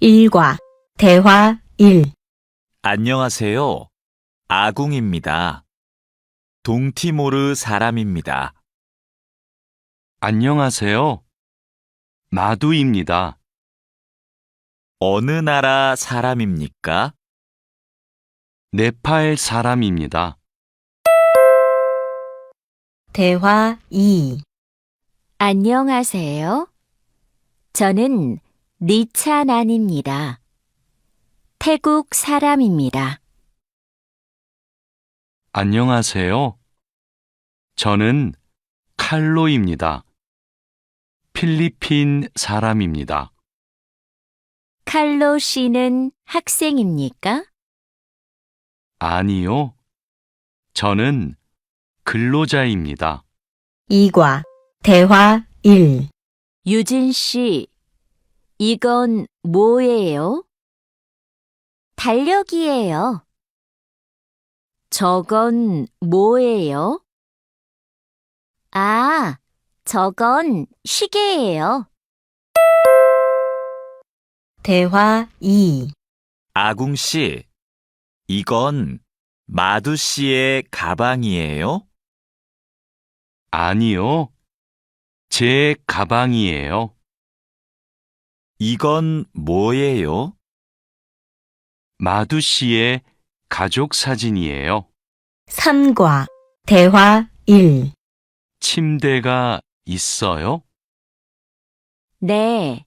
일과 대화 1. 안녕하세요. 아궁입니다. 동티모르 사람입니다. 안녕하세요. 마두입니다. 어느 나라 사람입니까? 네팔 사람입니다. 대화 2. 안녕하세요. 저는 니찬안입니다. 태국 사람입니다. 안녕하세요. 저는 칼로입니다. 필리핀 사람입니다. 칼로 씨는 학생입니까? 아니요. 저는 근로자입니다. 이과 대화 1. 유진 씨, 이건 뭐예요? 달력이에요. 저건 뭐예요? 아, 저건 시계예요. 대화 2. 아궁 씨, 이건 마두 씨의 가방이에요? 아니요. 제 가방이에요. 이건 뭐예요? 마두 씨의 가족 사진이에요. 3과 대화 1. 침대가 있어요? 네,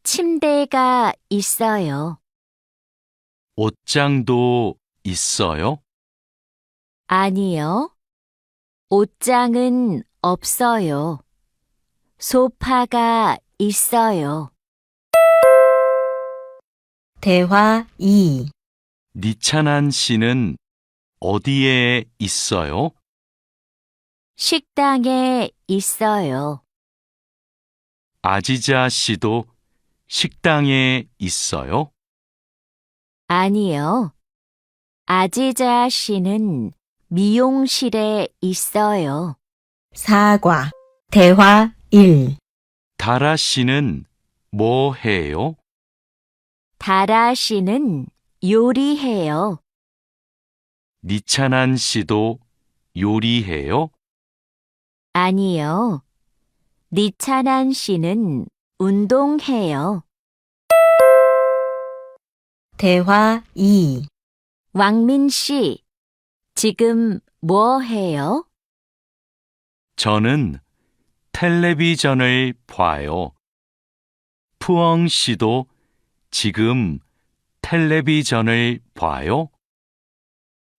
침대가 있어요. 옷장도 있어요? 아니요, 옷장은 없어요. 소파가 있어요. 대화 2. 니찬한 씨는 어디에 있어요? 식당에 있어요. 아지자 씨도 식당에 있어요? 아니요, 아지자 씨는 미용실에 있어요. 4과 대화 1. 다라 씨는 뭐 해요? 다라 씨는 요리해요. 니찬한 씨도 요리해요? 아니요, 니찬한 씨는 운동해요. 대화 2. 왕민 씨, 지금 뭐 해요? 저는 텔레비전을 봐요. 푸엉 씨도 지금 텔레비전을 봐요?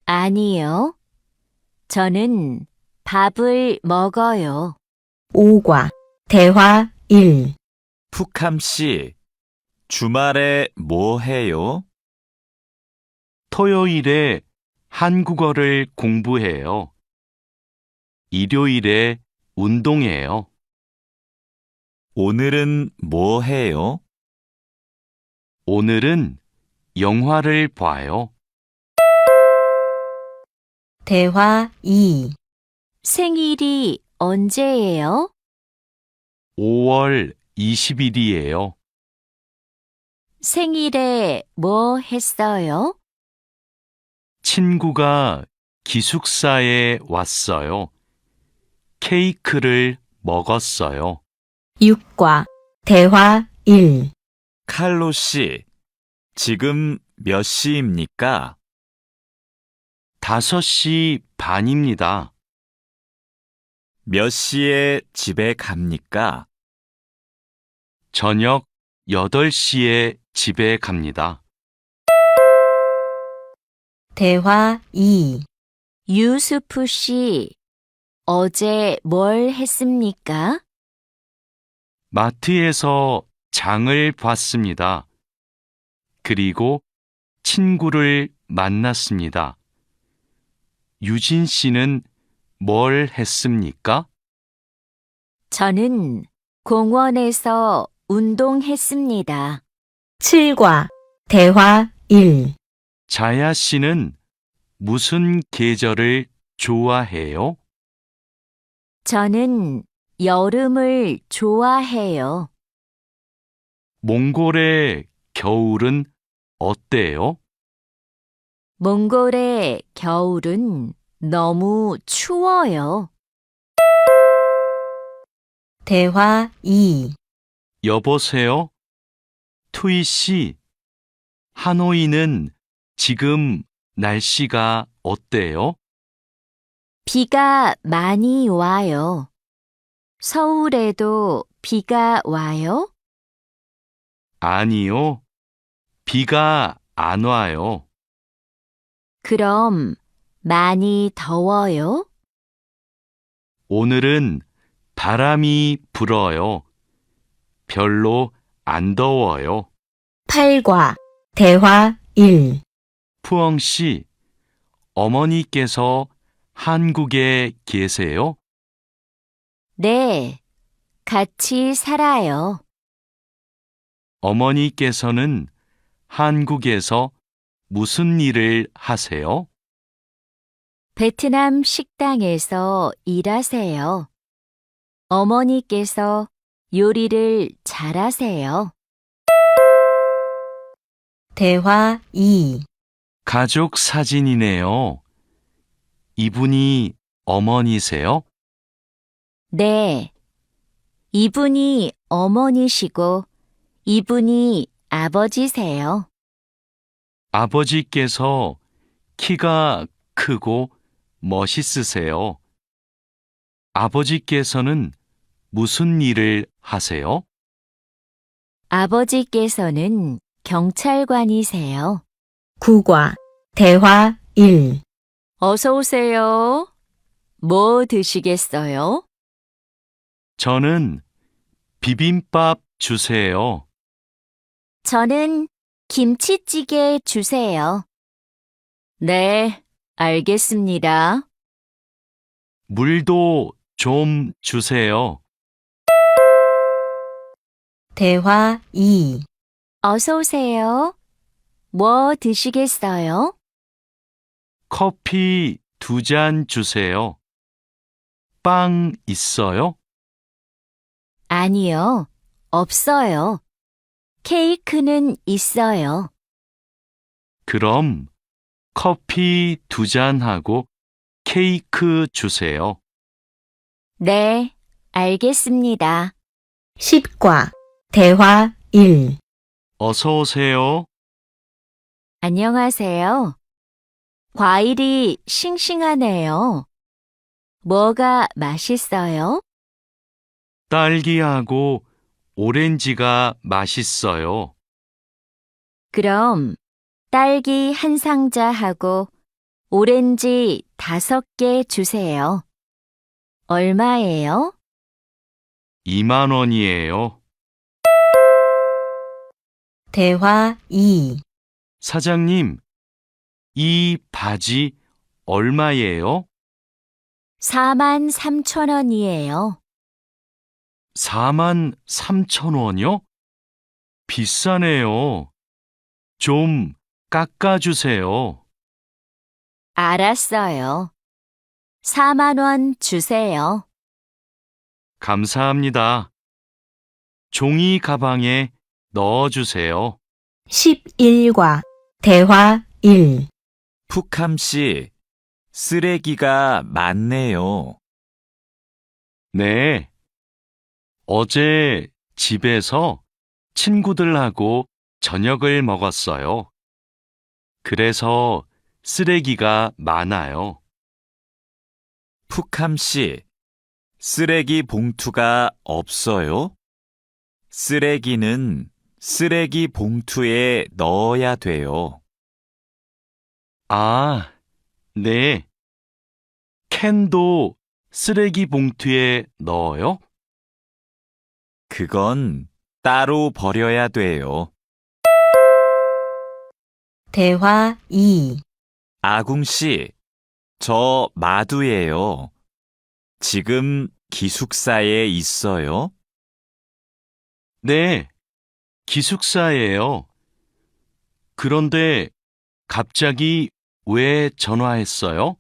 아니요, 저는 밥을 먹어요. 5과 대화 1. 푸캄 씨, 주말에 뭐 해요? 토요일에 한국어를 공부해요. 일요일에 운동해요. 오늘은 뭐 해요? 오늘은 영화를 봐요. 대화 2. 생일이 언제예요? 5월 20일이에요. 생일에 뭐 했어요? 친구가 기숙사에 왔어요. 케이크를 먹었어요. 6과 대화 1. 칼로 씨, 지금 몇 시입니까? 5시 반입니다. 몇 시에 집에 갑니까? 저녁 8시에 집에 갑니다. 대화 2. 유수프 씨, 어제 뭘 했습니까? 마트에서 장을 봤습니다. 그리고 친구를 만났습니다. 유진 씨는 뭘 했습니까? 저는 공원에서 운동했습니다. 7과 대화 1. 자야 씨는 무슨 계절을 좋아해요? 저는 여름을 좋아해요. 몽골에 겨울은 어때요? 몽골의 겨울은 너무 추워요. 대화 2. 여보세요? 투이 씨, 하노이는 지금 날씨가 어때요? 비가 많이 와요. 서울에도 비가 와요? 아니요. 비가 안 와요. 그럼 많이 더워요? 오늘은 바람이 불어요. 별로 안 더워요. 8과 대화 1. 푸엉 씨, 어머니께서 한국에 계세요? 네, 같이 살아요. 어머니께서는 한국에서 무슨 일을 하세요? 베트남 식당에서 일하세요. 어머니께서 요리를 잘하세요. 대화 2. 가족 사진이네요. 이분이 어머니세요? 네, 이분이 어머니시고 이분이 아버지세요. 아버지께서 키가 크고 멋있으세요. 아버지께서는 무슨 일을 하세요? 아버지께서는 경찰관이세요. 9과 대화 1. 어서 오세요. 뭐 드시겠어요? 저는 비빔밥 주세요. 저는 김치찌개 주세요. 네, 알겠습니다. 물도 좀 주세요. 대화 2. 어서 오세요. 뭐 드시겠어요? 커피 2잔 주세요. 빵 있어요? 아니요, 없어요. 케이크는 있어요. 그럼 커피 2잔하고 케이크 주세요. 네, 알겠습니다. 10과 대화 1. 어서 오세요. 안녕하세요. 과일이 싱싱하네요. 뭐가 맛있어요? 딸기하고 오렌지가 맛있어요. 그럼 딸기 한 상자하고 오렌지 5개 주세요. 얼마예요? 2만 원이에요. 대화 2. 사장님, 이 바지 얼마예요? 43,000원이에요. 4만 3천 원이요? 비싸네요. 좀 깎아주세요. 알았어요. 4만 원 주세요. 감사합니다. 종이 가방에 넣어주세요. 11과 대화 1. 푸캄 씨, 쓰레기가 많네요. 네. 어제 집에서 친구들하고 저녁을 먹었어요. 그래서 쓰레기가 많아요. 푸캄 씨, 쓰레기 봉투가 없어요? 쓰레기는 쓰레기 봉투에 넣어야 돼요. 아, 네. 캔도 쓰레기 봉투에 넣어요? 그건 따로 버려야 돼요. 대화 2. 아궁 씨, 저 마두예요. 지금 기숙사에 있어요? 네, 기숙사예요. 그런데 갑자기 왜 전화했어요?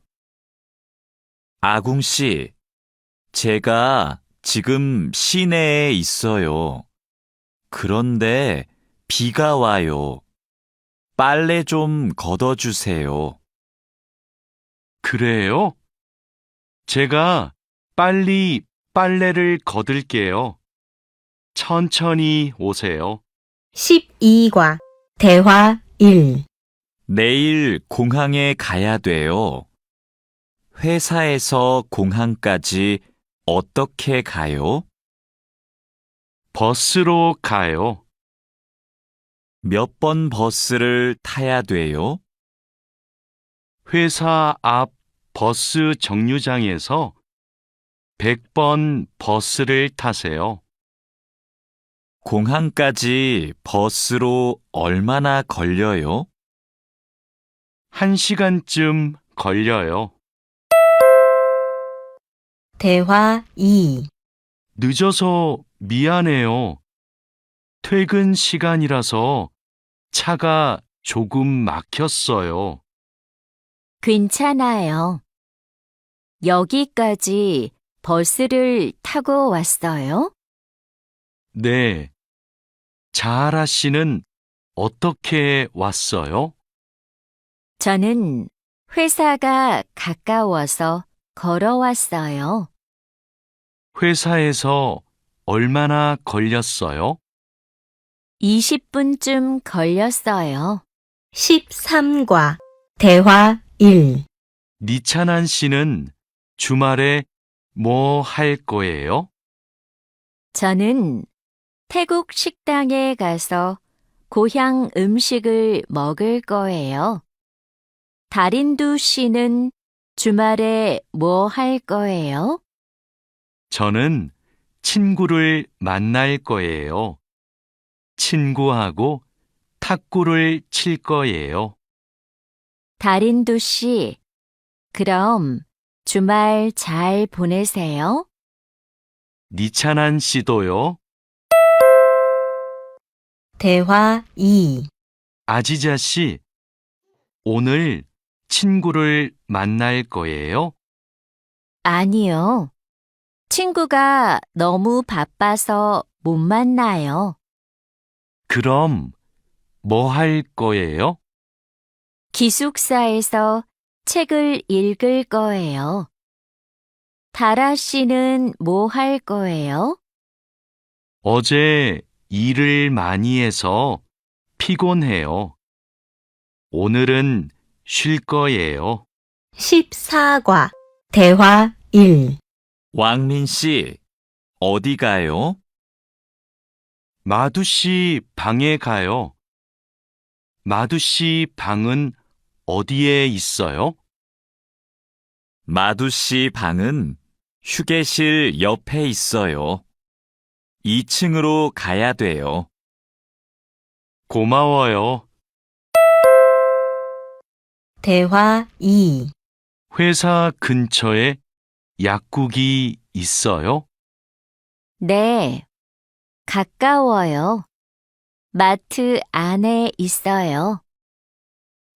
아궁 씨, 제가 지금 시내에 있어요. 그런데 비가 와요. 빨래 좀 걷어주세요. 그래요? 제가 빨리 빨래를 걷을게요. 천천히 오세요. 12과 대화 1. 내일 공항에 가야 돼요. 회사에서 공항까지 어떻게 가요? 버스로 가요. 몇 번 버스를 타야 돼요? 회사 앞 버스 정류장에서 100번 버스를 타세요. 공항까지 버스로 얼마나 걸려요? 1시간쯤 걸려요. 대화 2. 늦어서 미안해요. 퇴근 시간이라서 차가 조금 막혔어요. 괜찮아요. 여기까지 버스를 타고 왔어요? 네. 자하라 씨는 어떻게 왔어요? 저는 회사가 가까워서 걸어왔어요. 회사에서 얼마나 걸렸어요? 20분쯤 걸렸어요. 13과 대화 1. 니찬한 씨는 주말에 뭐 할 거예요? 저는 태국 식당에 가서 고향 음식을 먹을 거예요. 다린두 씨는 주말에 뭐 할 거예요? 저는 친구를 만날 거예요. 친구하고 탁구를 칠 거예요. 다린두 씨, 그럼 주말 잘 보내세요. 니찬한 씨도요. 대화 2. 아지자 씨, 오늘 친구를 만날 거예요? 아니요. 친구가 너무 바빠서 못 만나요. 그럼 뭐 할 거예요? 기숙사에서 책을 읽을 거예요. 다라 씨는 뭐 할 거예요? 어제 일을 많이 해서 피곤해요. 오늘은 쉴 거예요. 14과 대화 1. 왕민 씨, 어디 가요? 마두 씨 방에 가요. 마두 씨 방은 어디에 있어요? 마두 씨 방은 휴게실 옆에 있어요. 2층으로 가야 돼요. 고마워요. 대화 2. 회사 근처에 약국이 있어요? 네, 가까워요. 마트 안에 있어요.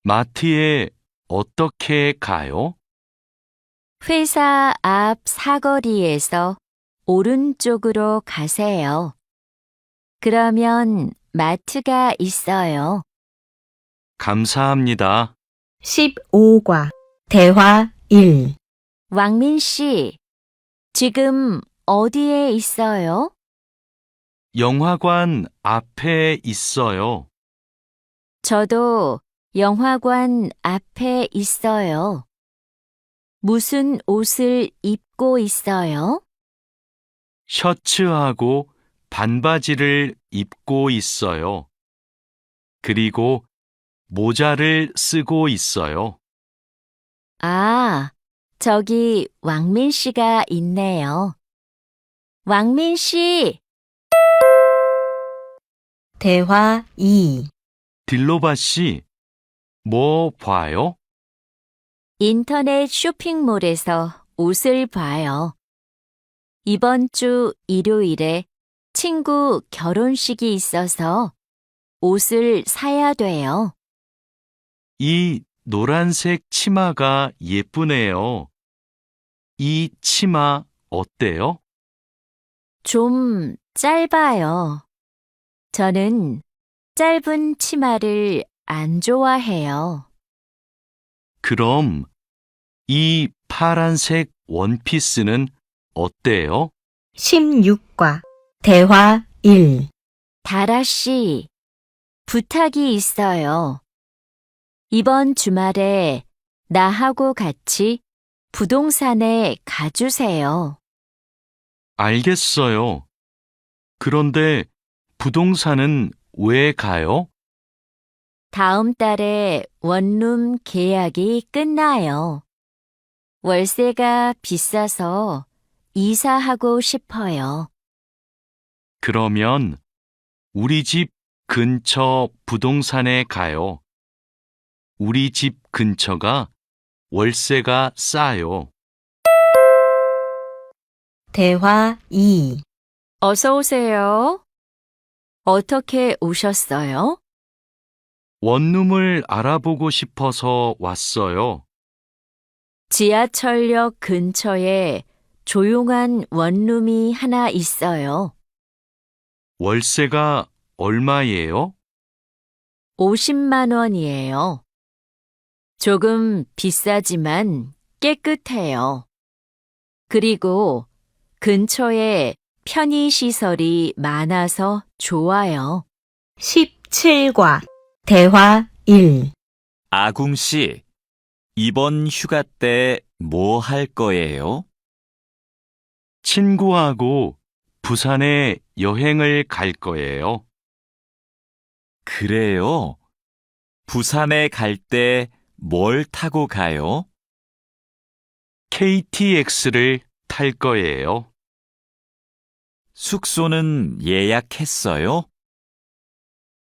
마트에 어떻게 가요? 회사 앞 사거리에서 오른쪽으로 가세요. 그러면 마트가 있어요. 감사합니다. 15과 대화 1. 왕민 씨, 지금 어디에 있어요? 영화관 앞에 있어요. 저도 영화관 앞에 있어요. 무슨 옷을 입고 있어요? 셔츠하고 반바지를 입고 있어요. 그리고 모자를 쓰고 있어요. 아, 저기 왕민 씨가 있네요. 왕민 씨, 대화 2. 딜로바 씨, 뭐 봐요? 인터넷 쇼핑몰에서 옷을 봐요. 이번 주 일요일에 친구 결혼식이 있어서 옷을 사야 돼요. 이 노란색 치마가 예쁘네요. 이 치마 어때요? 좀 짧아요. 저는 짧은 치마를 안 좋아해요. 그럼 이 파란색 원피스는 어때요? 16과 대화 1. 다라 씨, 부탁이 있어요. 이번 주말에 나하고 같이 부동산에 가주세요. 알겠어요. 그런데 부동산은 왜 가요? 다음 달에 원룸 계약이 끝나요. 월세가 비싸서 이사하고 싶어요. 그러면 우리 집 근처 부동산에 가요. 우리 집 근처가 월세가 싸요. 대화 2. 어서 오세요. 어떻게 오셨어요? 원룸을 알아보고 싶어서 왔어요. 지하철역 근처에 조용한 원룸이 하나 있어요. 월세가 얼마예요? 50만 원이에요. 조금 비싸지만 깨끗해요. 그리고 근처에 편의시설이 많아서 좋아요. 17과 대화 1. 아궁 씨, 이번 휴가 때 뭐 할 거예요? 친구하고 부산에 여행을 갈 거예요. 그래요? 부산에 갈 때 뭘 타고 가요? KTX를 탈 거예요. 숙소는 예약했어요?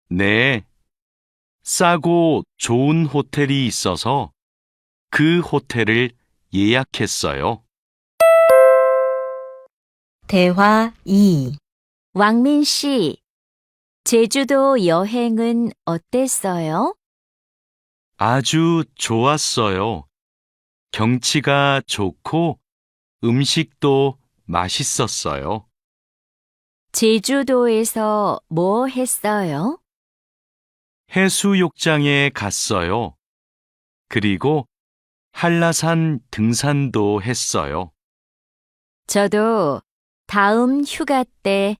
네. 싸고 좋은 호텔이 있어서 그 호텔을 예약했어요. 대화 2. 왕민 씨, 제주도 여행은 어땠어요? 아주 좋았어요. 경치가 좋고 음식도 맛있었어요. 제주도에서 뭐 했어요? 해수욕장에 갔어요. 그리고 한라산 등산도 했어요. 저도 다음 휴가 때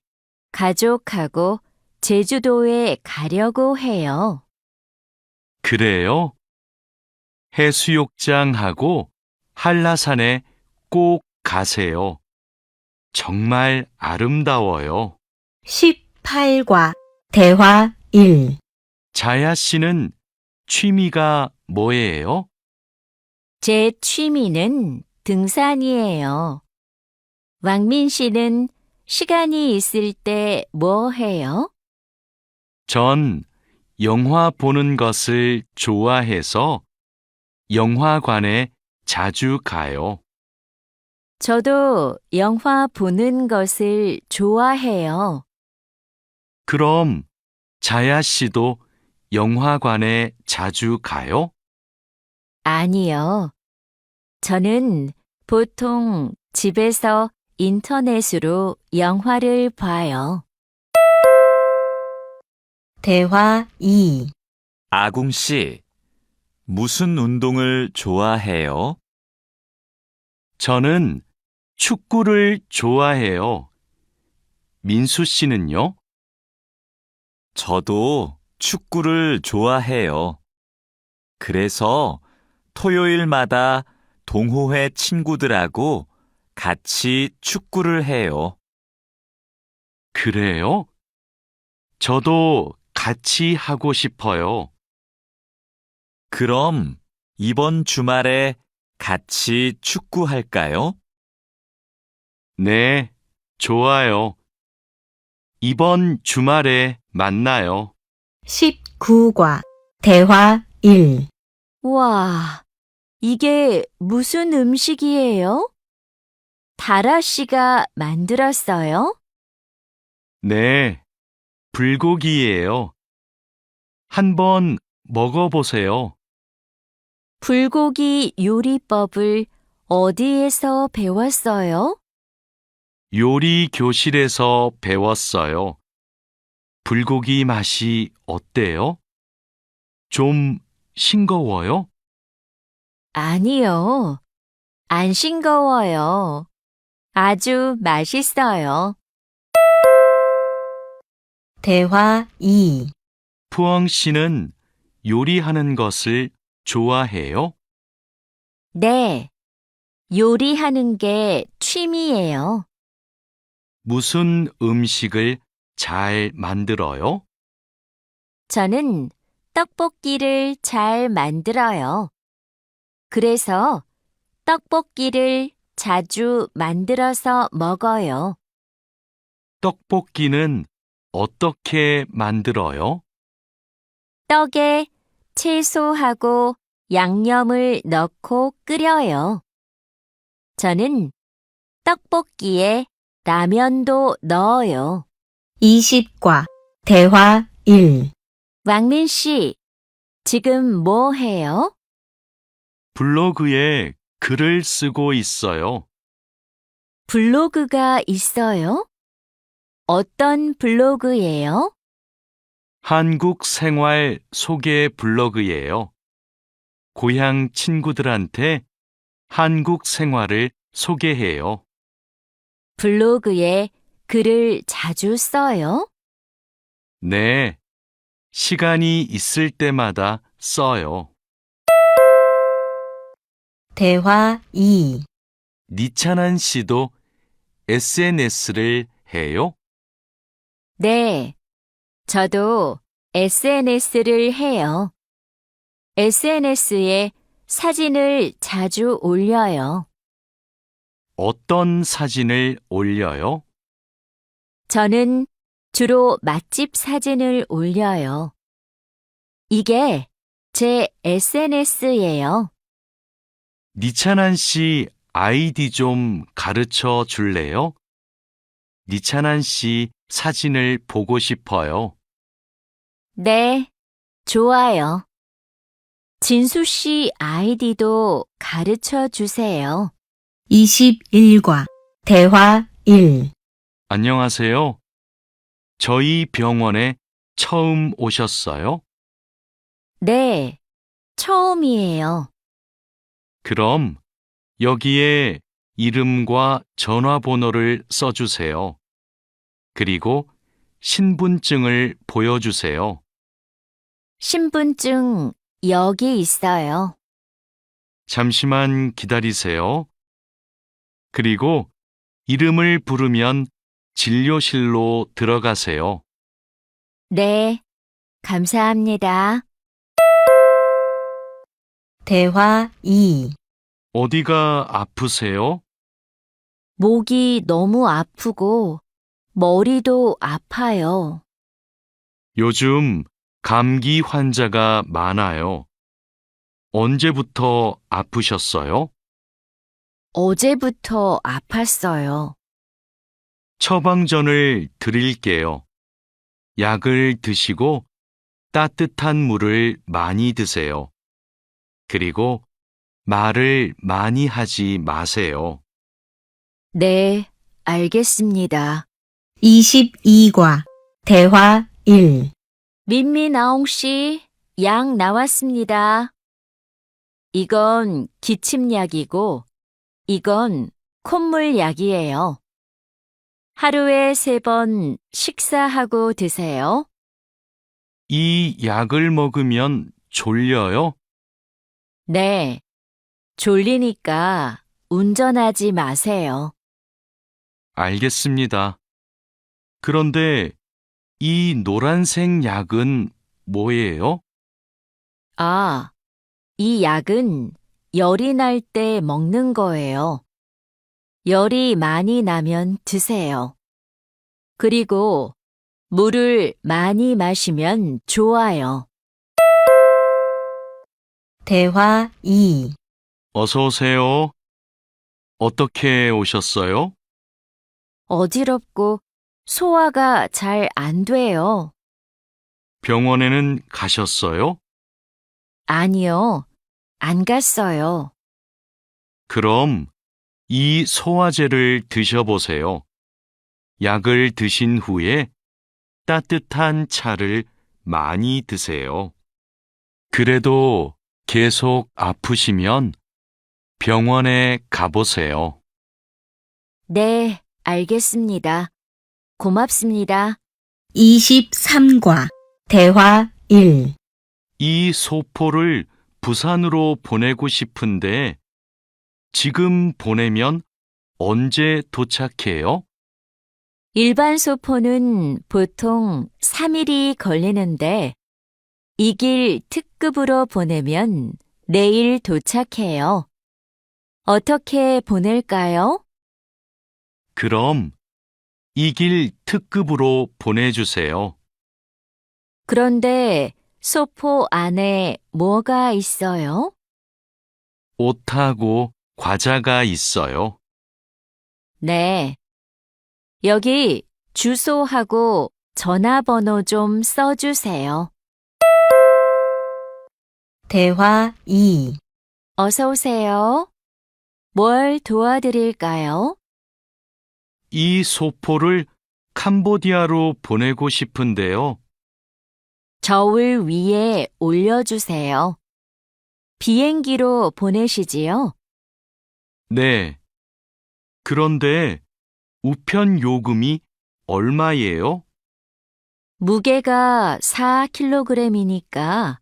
가족하고 제주도에 가려고 해요. 그래요? 해수욕장하고 한라산에 꼭 가세요. 정말 아름다워요. 18과 대화 1. 자야 씨는 취미가 뭐예요? 제 취미는 등산이에요. 왕민 씨는 시간이 있을 때 뭐 해요? 전 영화 보는 것을 좋아해서 영화관에 자주 가요. 저도 영화 보는 것을 좋아해요. 그럼 자야 씨도 영화관에 자주 가요? 아니요. 저는 보통 집에서 인터넷으로 영화를 봐요. 대화 2. 아궁 씨, 무슨 운동을 좋아해요? 저는 축구를 좋아해요. 민수 씨는요? 저도 축구를 좋아해요. 그래서 토요일마다 동호회 친구들하고 같이 축구를 해요. 그래요? 저도 같이 하고 싶어요. 그럼 이번 주말에 같이 축구할까요? 네, 좋아요. 이번 주말에 만나요. 19과 대화 1. 와, 이게 무슨 음식이에요? 다라 씨가 만들었어요? 네, 불고기예요. 한번 먹어보세요. 불고기 요리법을 어디에서 배웠어요? 요리 교실에서 배웠어요. 불고기 맛이 어때요? 좀 싱거워요? 아니요. 안 싱거워요. 아주 맛있어요. 대화 2. 푸엉 씨는 요리하는 것을 좋아해요? 네. 요리하는 게 취미예요. 무슨 음식을 잘 만들어요? 저는 떡볶이를 잘 만들어요. 그래서 떡볶이를 자주 만들어서 먹어요. 떡볶이는 어떻게 만들어요? 떡에 채소하고 양념을 넣고 끓여요. 저는 떡볶이에 라면도 넣어요. 20과 대화 1. 왕민 씨, 지금 뭐 해요? 블로그에 글을 쓰고 있어요. 블로그가 있어요? 어떤 블로그예요? 한국 생활 소개 블로그예요. 고향 친구들한테 한국 생활을 소개해요. 블로그에 글을 자주 써요? 네, 시간이 있을 때마다 써요. 대화 2. 니찬한 씨도 SNS를 해요? 네, 저도 SNS를 해요. SNS에 사진을 자주 올려요. 어떤 사진을 올려요? 저는 주로 맛집 사진을 올려요. 이게 제 SNS예요. 니찬한 씨 아이디 좀 가르쳐 줄래요? 니찬한 씨 사진을 보고 싶어요. 네, 좋아요. 진수 씨 아이디도 가르쳐 주세요. 21과 대화 1. 안녕하세요. 저희 병원에 처음 오셨어요? 네, 처음이에요. 그럼 여기에 이름과 전화번호를 써주세요. 그리고 신분증을 보여주세요. 신분증 여기 있어요. 잠시만 기다리세요. 그리고 이름을 부르면 진료실로 들어가세요. 네, 감사합니다. 대화 2. 어디가 아프세요? 목이 너무 아프고 머리도 아파요. 요즘 감기 환자가 많아요. 언제부터 아프셨어요? 어제부터 아팠어요. 처방전을 드릴게요. 약을 드시고 따뜻한 물을 많이 드세요. 그리고 말을 많이 하지 마세요. 네, 알겠습니다. 22과 대화 1. 민미나옹 씨, 약 나왔습니다. 이건 기침약이고, 이건 콧물약이에요. 하루에 3번 식사하고 드세요. 이 약을 먹으면 졸려요? 네, 졸리니까 운전하지 마세요. 알겠습니다. 그런데 이 노란색 약은 뭐예요? 아, 이 약은 열이 날 때 먹는 거예요. 열이 많이 나면 드세요. 그리고 물을 많이 마시면 좋아요. 대화 2. 어서 오세요. 어떻게 오셨어요? 어지럽고 소화가 잘 안 돼요. 병원에는 가셨어요? 아니요, 안 갔어요. 그럼 이 소화제를 드셔보세요. 약을 드신 후에 따뜻한 차를 많이 드세요. 그래도 계속 아프시면 병원에 가보세요. 네, 알겠습니다. 고맙습니다. 23과 대화 1. 이 소포를 부산으로 보내고 싶은데 지금 보내면 언제 도착해요? 일반 소포는 보통 3일이 걸리는데 이 길 특급으로 보내면 내일 도착해요. 어떻게 보낼까요? 그럼 이 길 특급으로 보내주세요. 그런데 소포 안에 뭐가 있어요? 옷하고 과자가 있어요. 네. 여기 주소하고 전화번호 좀 써주세요. 대화 2. 어서 오세요. 뭘 도와드릴까요? 이 소포를 캄보디아로 보내고 싶은데요. 저울 위에 올려주세요. 비행기로 보내시지요? 네. 그런데 우편 요금이 얼마예요? 무게가 4kg이니까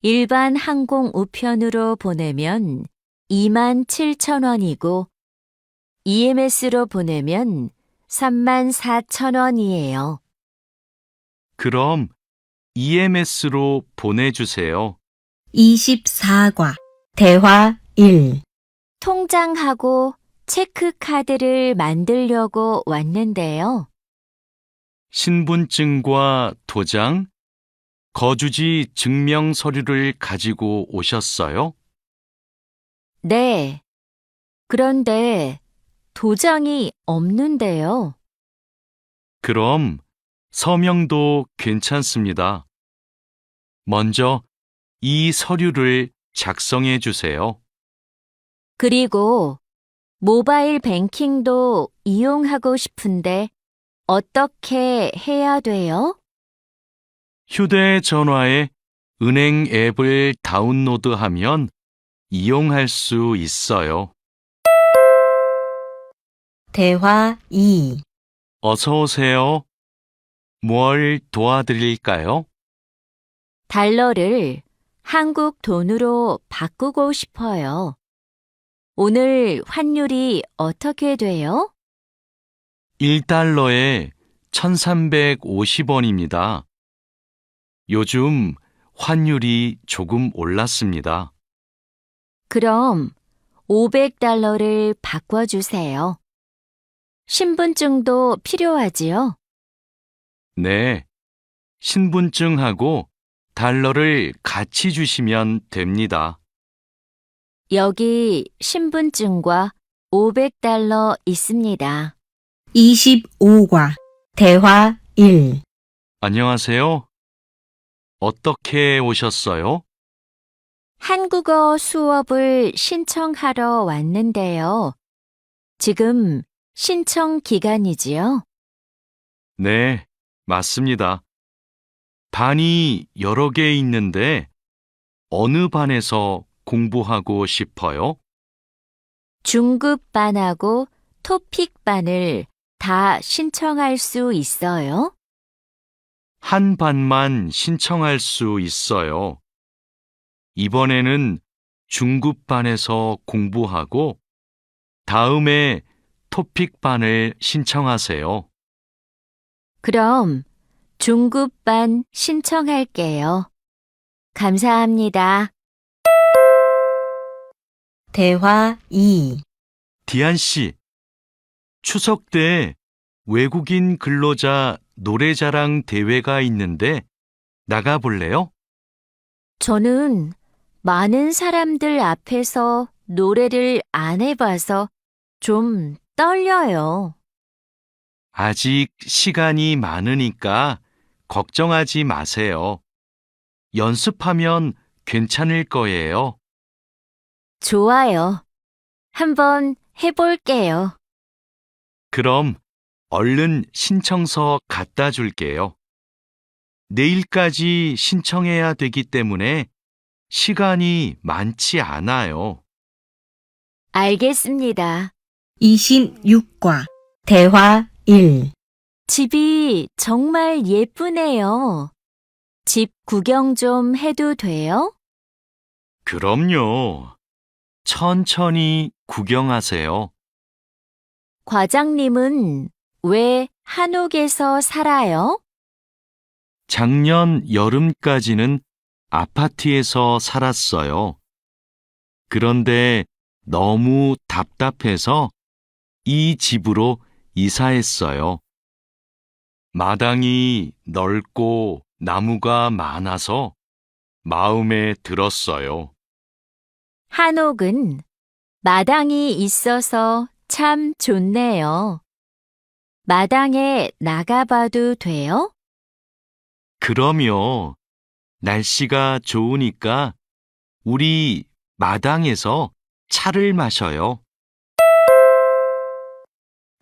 일반 항공 우편으로 보내면 27,000원이고 EMS로 보내면 34,000원이에요. 그럼 EMS로 보내주세요. 24과 대화 1. 통장하고 체크카드를 만들려고 왔는데요. 신분증과 도장, 거주지 증명 서류를 가지고 오셨어요? 네. 그런데 도장이 없는데요. 그럼 서명도 괜찮습니다. 먼저 이 서류를 작성해 주세요. 그리고 모바일 뱅킹도 이용하고 싶은데 어떻게 해야 돼요? 휴대전화에 은행 앱을 다운로드하면 이용할 수 있어요. 대화 2. 어서 오세요. 뭘 도와드릴까요? 달러를 한국 돈으로 바꾸고 싶어요. 오늘 환율이 어떻게 돼요? 1달러에 1,350원입니다. 요즘 환율이 조금 올랐습니다. 그럼 500달러를 바꿔주세요. 신분증도 필요하지요? 네, 신분증하고 달러를 같이 주시면 됩니다. 여기 신분증과 500달러 있습니다. 25과 대화 1. 안녕하세요. 어떻게 오셨어요? 한국어 수업을 신청하러 왔는데요. 지금 신청 기간이지요? 네, 맞습니다. 반이 여러 개 있는데 어느 반에서 공부하고 싶어요? 중급반하고 토픽반을 다 신청할 수 있어요? 한 반만 신청할 수 있어요. 이번에는 중급반에서 공부하고 다음에 토픽반을 신청하세요. 그럼 중급반 신청할게요. 감사합니다. 대화 2. 디안 씨, 추석 때 외국인 근로자 노래자랑 대회가 있는데 나가볼래요? 저는 많은 사람들 앞에서 노래를 안 해봐서 좀 떨려요. 아직 시간이 많으니까 걱정하지 마세요. 연습하면 괜찮을 거예요. 좋아요. 한번 해볼게요. 그럼 얼른 신청서 갖다 줄게요. 내일까지 신청해야 되기 때문에 시간이 많지 않아요. 알겠습니다. 26과 대화 1. 집이 정말 예쁘네요. 집 구경 좀 해도 돼요? 그럼요. 천천히 구경하세요. 과장님은 왜 한옥에서 살아요? 작년 여름까지는 아파트에서 살았어요. 그런데 너무 답답해서 이 집으로 이사했어요. 마당이 넓고 나무가 많아서 마음에 들었어요. 한옥은 마당이 있어서 참 좋네요. 마당에 나가봐도 돼요? 그럼요. 날씨가 좋으니까 우리 마당에서 차를 마셔요.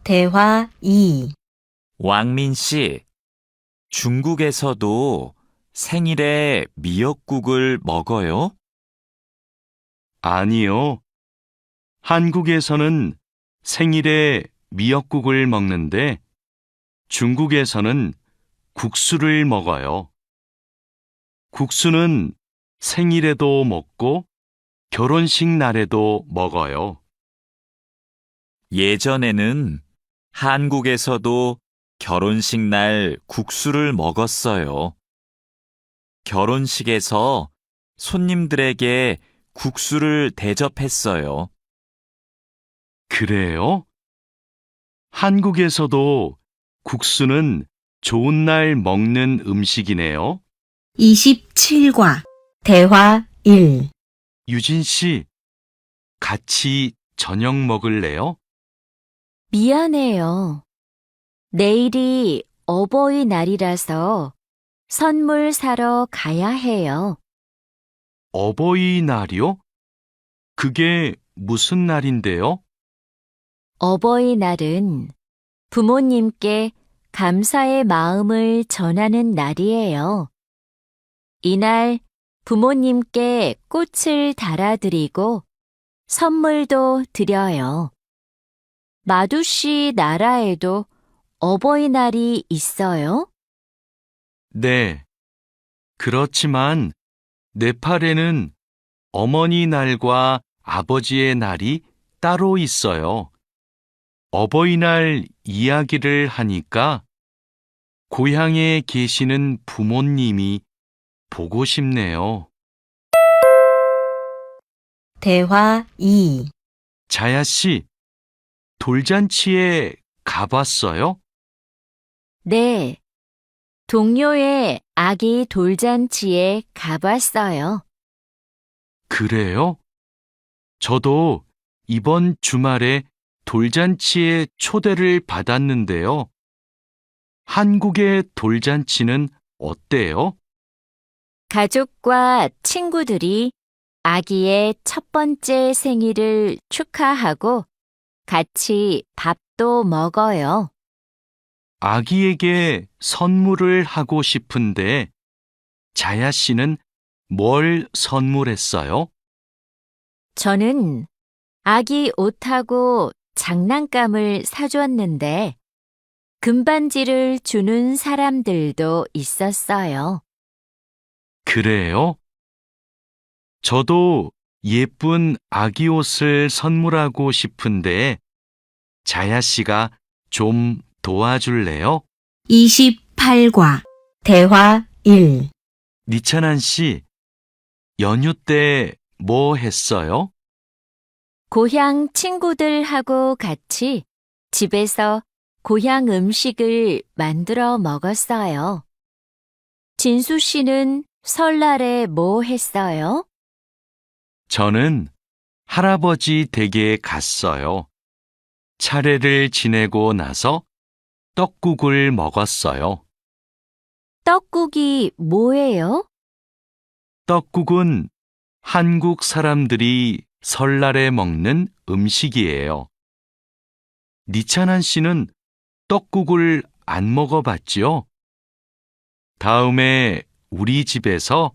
대화 2. 왕민 씨, 중국에서도 생일에 미역국을 먹어요? 아니요. 한국에서는 생일에 미역국을 먹는데 중국에서는 국수를 먹어요. 국수는 생일에도 먹고 결혼식 날에도 먹어요. 예전에는 한국에서도 결혼식 날 국수를 먹었어요. 결혼식에서 손님들에게 국수를 대접했어요. 그래요? 한국에서도 국수는 좋은 날 먹는 음식이네요. 27과 대화 1. 유진 씨, 같이 저녁 먹을래요? 미안해요. 내일이 어버이날이라서 선물 사러 가야 해요. 어버이날이요? 그게 무슨 날인데요? 어버이날은 부모님께 감사의 마음을 전하는 날이에요. 이날 부모님께 꽃을 달아드리고 선물도 드려요. 마두 씨 나라에도 어버이날이 있어요? 네. 그렇지만 네팔에는 어머니 날과 아버지의 날이 따로 있어요. 어버이날 이야기를 하니까 고향에 계시는 부모님이 보고 싶네요. 대화 2. 자야 씨, 돌잔치에 가봤어요? 네. 동료의 아기 돌잔치에 가봤어요. 그래요? 저도 이번 주말에 돌잔치에 초대를 받았는데요. 한국의 돌잔치는 어때요? 가족과 친구들이 아기의 첫 번째 생일을 축하하고 같이 밥도 먹어요. 아기에게 선물을 하고 싶은데 자야 씨는 뭘 선물했어요? 저는 아기 옷하고 장난감을 사줬는데 금반지를 주는 사람들도 있었어요. 그래요? 저도 예쁜 아기 옷을 선물하고 싶은데 자야 씨가 좀 도와줄래요? 28과 대화 1. 니찬한 씨, 연휴 때 뭐 했어요? 고향 친구들하고 같이 집에서 고향 음식을 만들어 먹었어요. 진수 씨는 설날에 뭐 했어요? 저는 할아버지 댁에 갔어요. 차례를 지내고 나서 떡국을 먹었어요. 떡국이 뭐예요? 떡국은 한국 사람들이 설날에 먹는 음식이에요. 니찬한 씨는 떡국을 안 먹어봤지요? 다음에 우리 집에서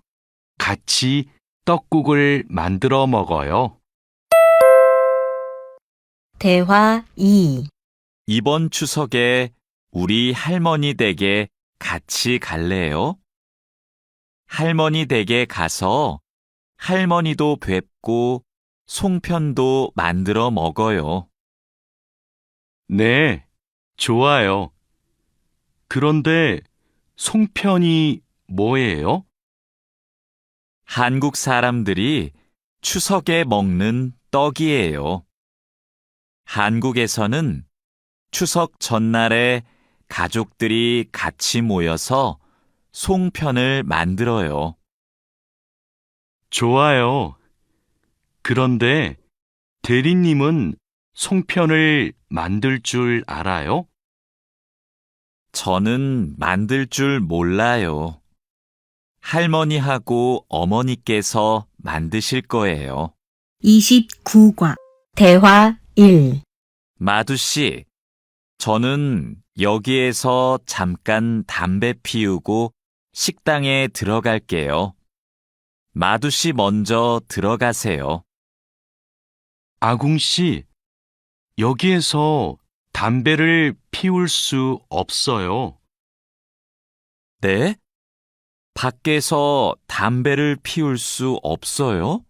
같이 떡국을 만들어 먹어요. 대화 2. 이번 추석에 우리 할머니 댁에 같이 갈래요? 할머니 댁에 가서 할머니도 뵙고 송편도 만들어 먹어요. 네, 좋아요. 그런데 송편이 뭐예요? 한국 사람들이 추석에 먹는 떡이에요. 한국에서는 추석 전날에 가족들이 같이 모여서 송편을 만들어요. 좋아요. 그런데 대리님은 송편을 만들 줄 알아요? 저는 만들 줄 몰라요. 할머니하고 어머니께서 만드실 거예요. 29과 대화 1. 마두 씨, 저는 여기에서 잠깐 담배 피우고 식당에 들어갈게요. 마두 씨 먼저 들어가세요. 아궁 씨, 여기에서 담배를 피울 수 없어요. 네? 밖에서 담배를 피울 수 없어요?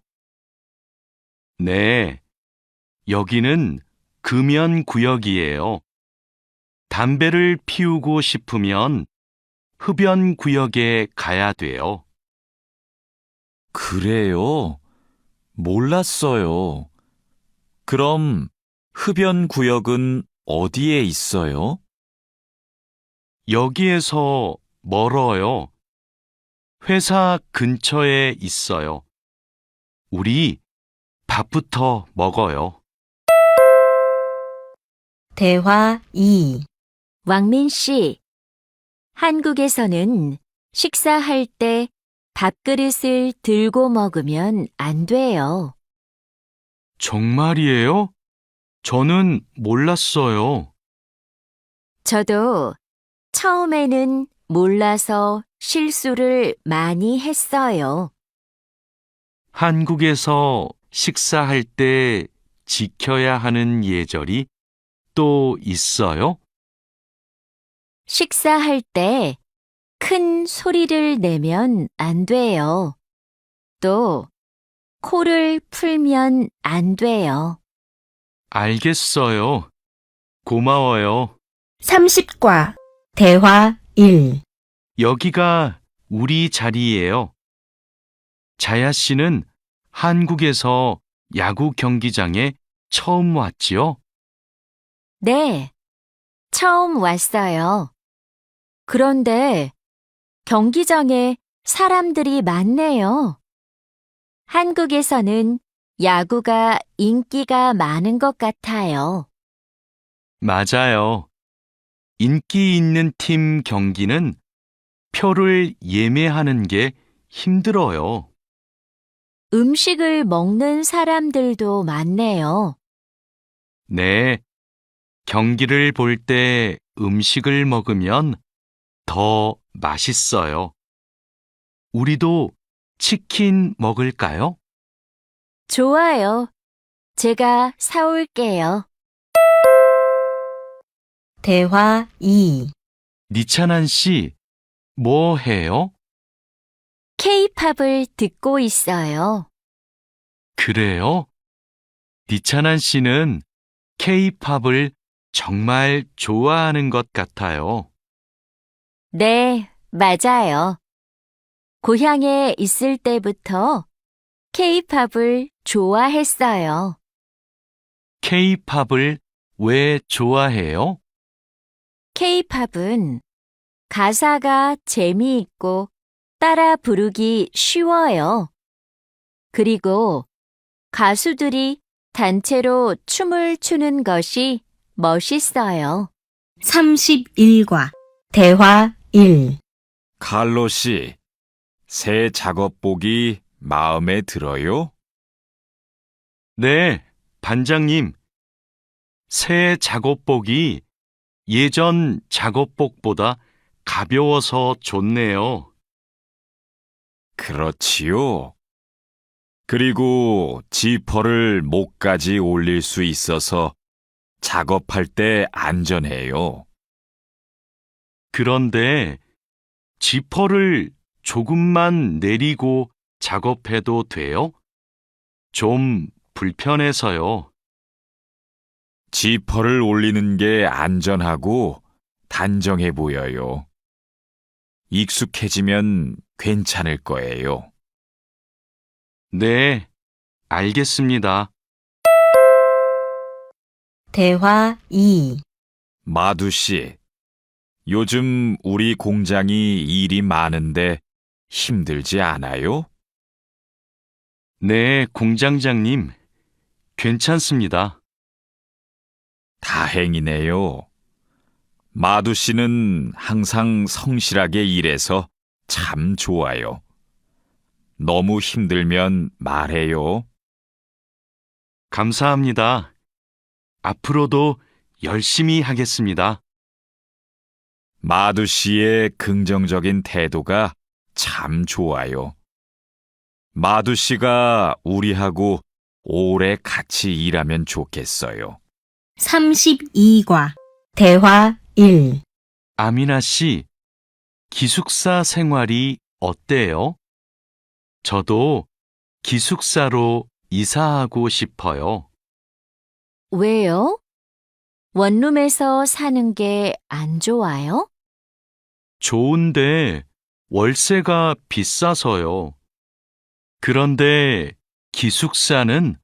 네, 여기는 금연 구역이에요. 담배를 피우고 싶으면 흡연 구역에 가야 돼요. 그래요? 몰랐어요. 그럼 흡연 구역은 어디에 있어요? 여기에서 멀어요. 회사 근처에 있어요. 우리 밥부터 먹어요. 대화 2. 왕민 씨, 한국에서는 식사할 때 밥그릇을 들고 먹으면 안 돼요. 정말이에요? 저는 몰랐어요. 저도 처음에는 몰라서 실수를 많이 했어요. 한국에서 식사할 때 지켜야 하는 예절이 또 있어요? 식사할 때 큰 소리를 내면 안 돼요. 또 코를 풀면 안 돼요. 알겠어요. 고마워요. 30과 대화 1. 여기가 우리 자리예요. 자야 씨는 한국에서 야구 경기장에 처음 왔지요? 네, 처음 왔어요. 그런데 경기장에 사람들이 많네요. 한국에서는 야구가 인기가 많은 것 같아요. 맞아요. 인기 있는 팀 경기는 표를 예매하는 게 힘들어요. 음식을 먹는 사람들도 많네요. 네, 경기를 볼 때 음식을 먹으면 더 맛있어요. 우리도 치킨 먹을까요? 좋아요. 제가 사올게요. 대화 2. 니찬한 씨, 뭐 해요? K-팝을 듣고 있어요. 그래요? 니찬한 씨는 K-팝을 정말 좋아하는 것 같아요. 네, 맞아요. 고향에 있을 때부터 K-팝을 좋아했어요. K-팝을 왜 좋아해요? K-팝은 가사가 재미있고 따라 부르기 쉬워요. 그리고 가수들이 단체로 춤을 추는 것이 멋있어요. 31과 대화 1. 칼로 씨, 새 작업복이 마음에 들어요? 네, 반장님. 새 작업복이 예전 작업복보다 가벼워서 좋네요. 그렇지요. 그리고 지퍼를 목까지 올릴 수 있어서 작업할 때 안전해요. 그런데 지퍼를 조금만 내리고 작업해도 돼요? 좀 불편해서요. 지퍼를 올리는 게 안전하고 단정해 보여요. 익숙해지면 괜찮을 거예요. 네, 알겠습니다. 대화 2. 마두 씨, 요즘 우리 공장이 일이 많은데 힘들지 않아요? 네, 공장장님. 괜찮습니다. 다행이네요. 마두 씨는 항상 성실하게 일해서 참 좋아요. 너무 힘들면 말해요. 감사합니다. 앞으로도 열심히 하겠습니다. 마두 씨의 긍정적인 태도가 참 좋아요. 마두 씨가 우리하고 오래 같이 일하면 좋겠어요. 32과 대화 1. 아미나 씨, 기숙사 생활이 어때요? 저도 기숙사로 이사하고 싶어요. 왜요? 원룸에서 사는 게 안 좋아요? 좋은데 월세가 비싸서요. 그런데 기숙사는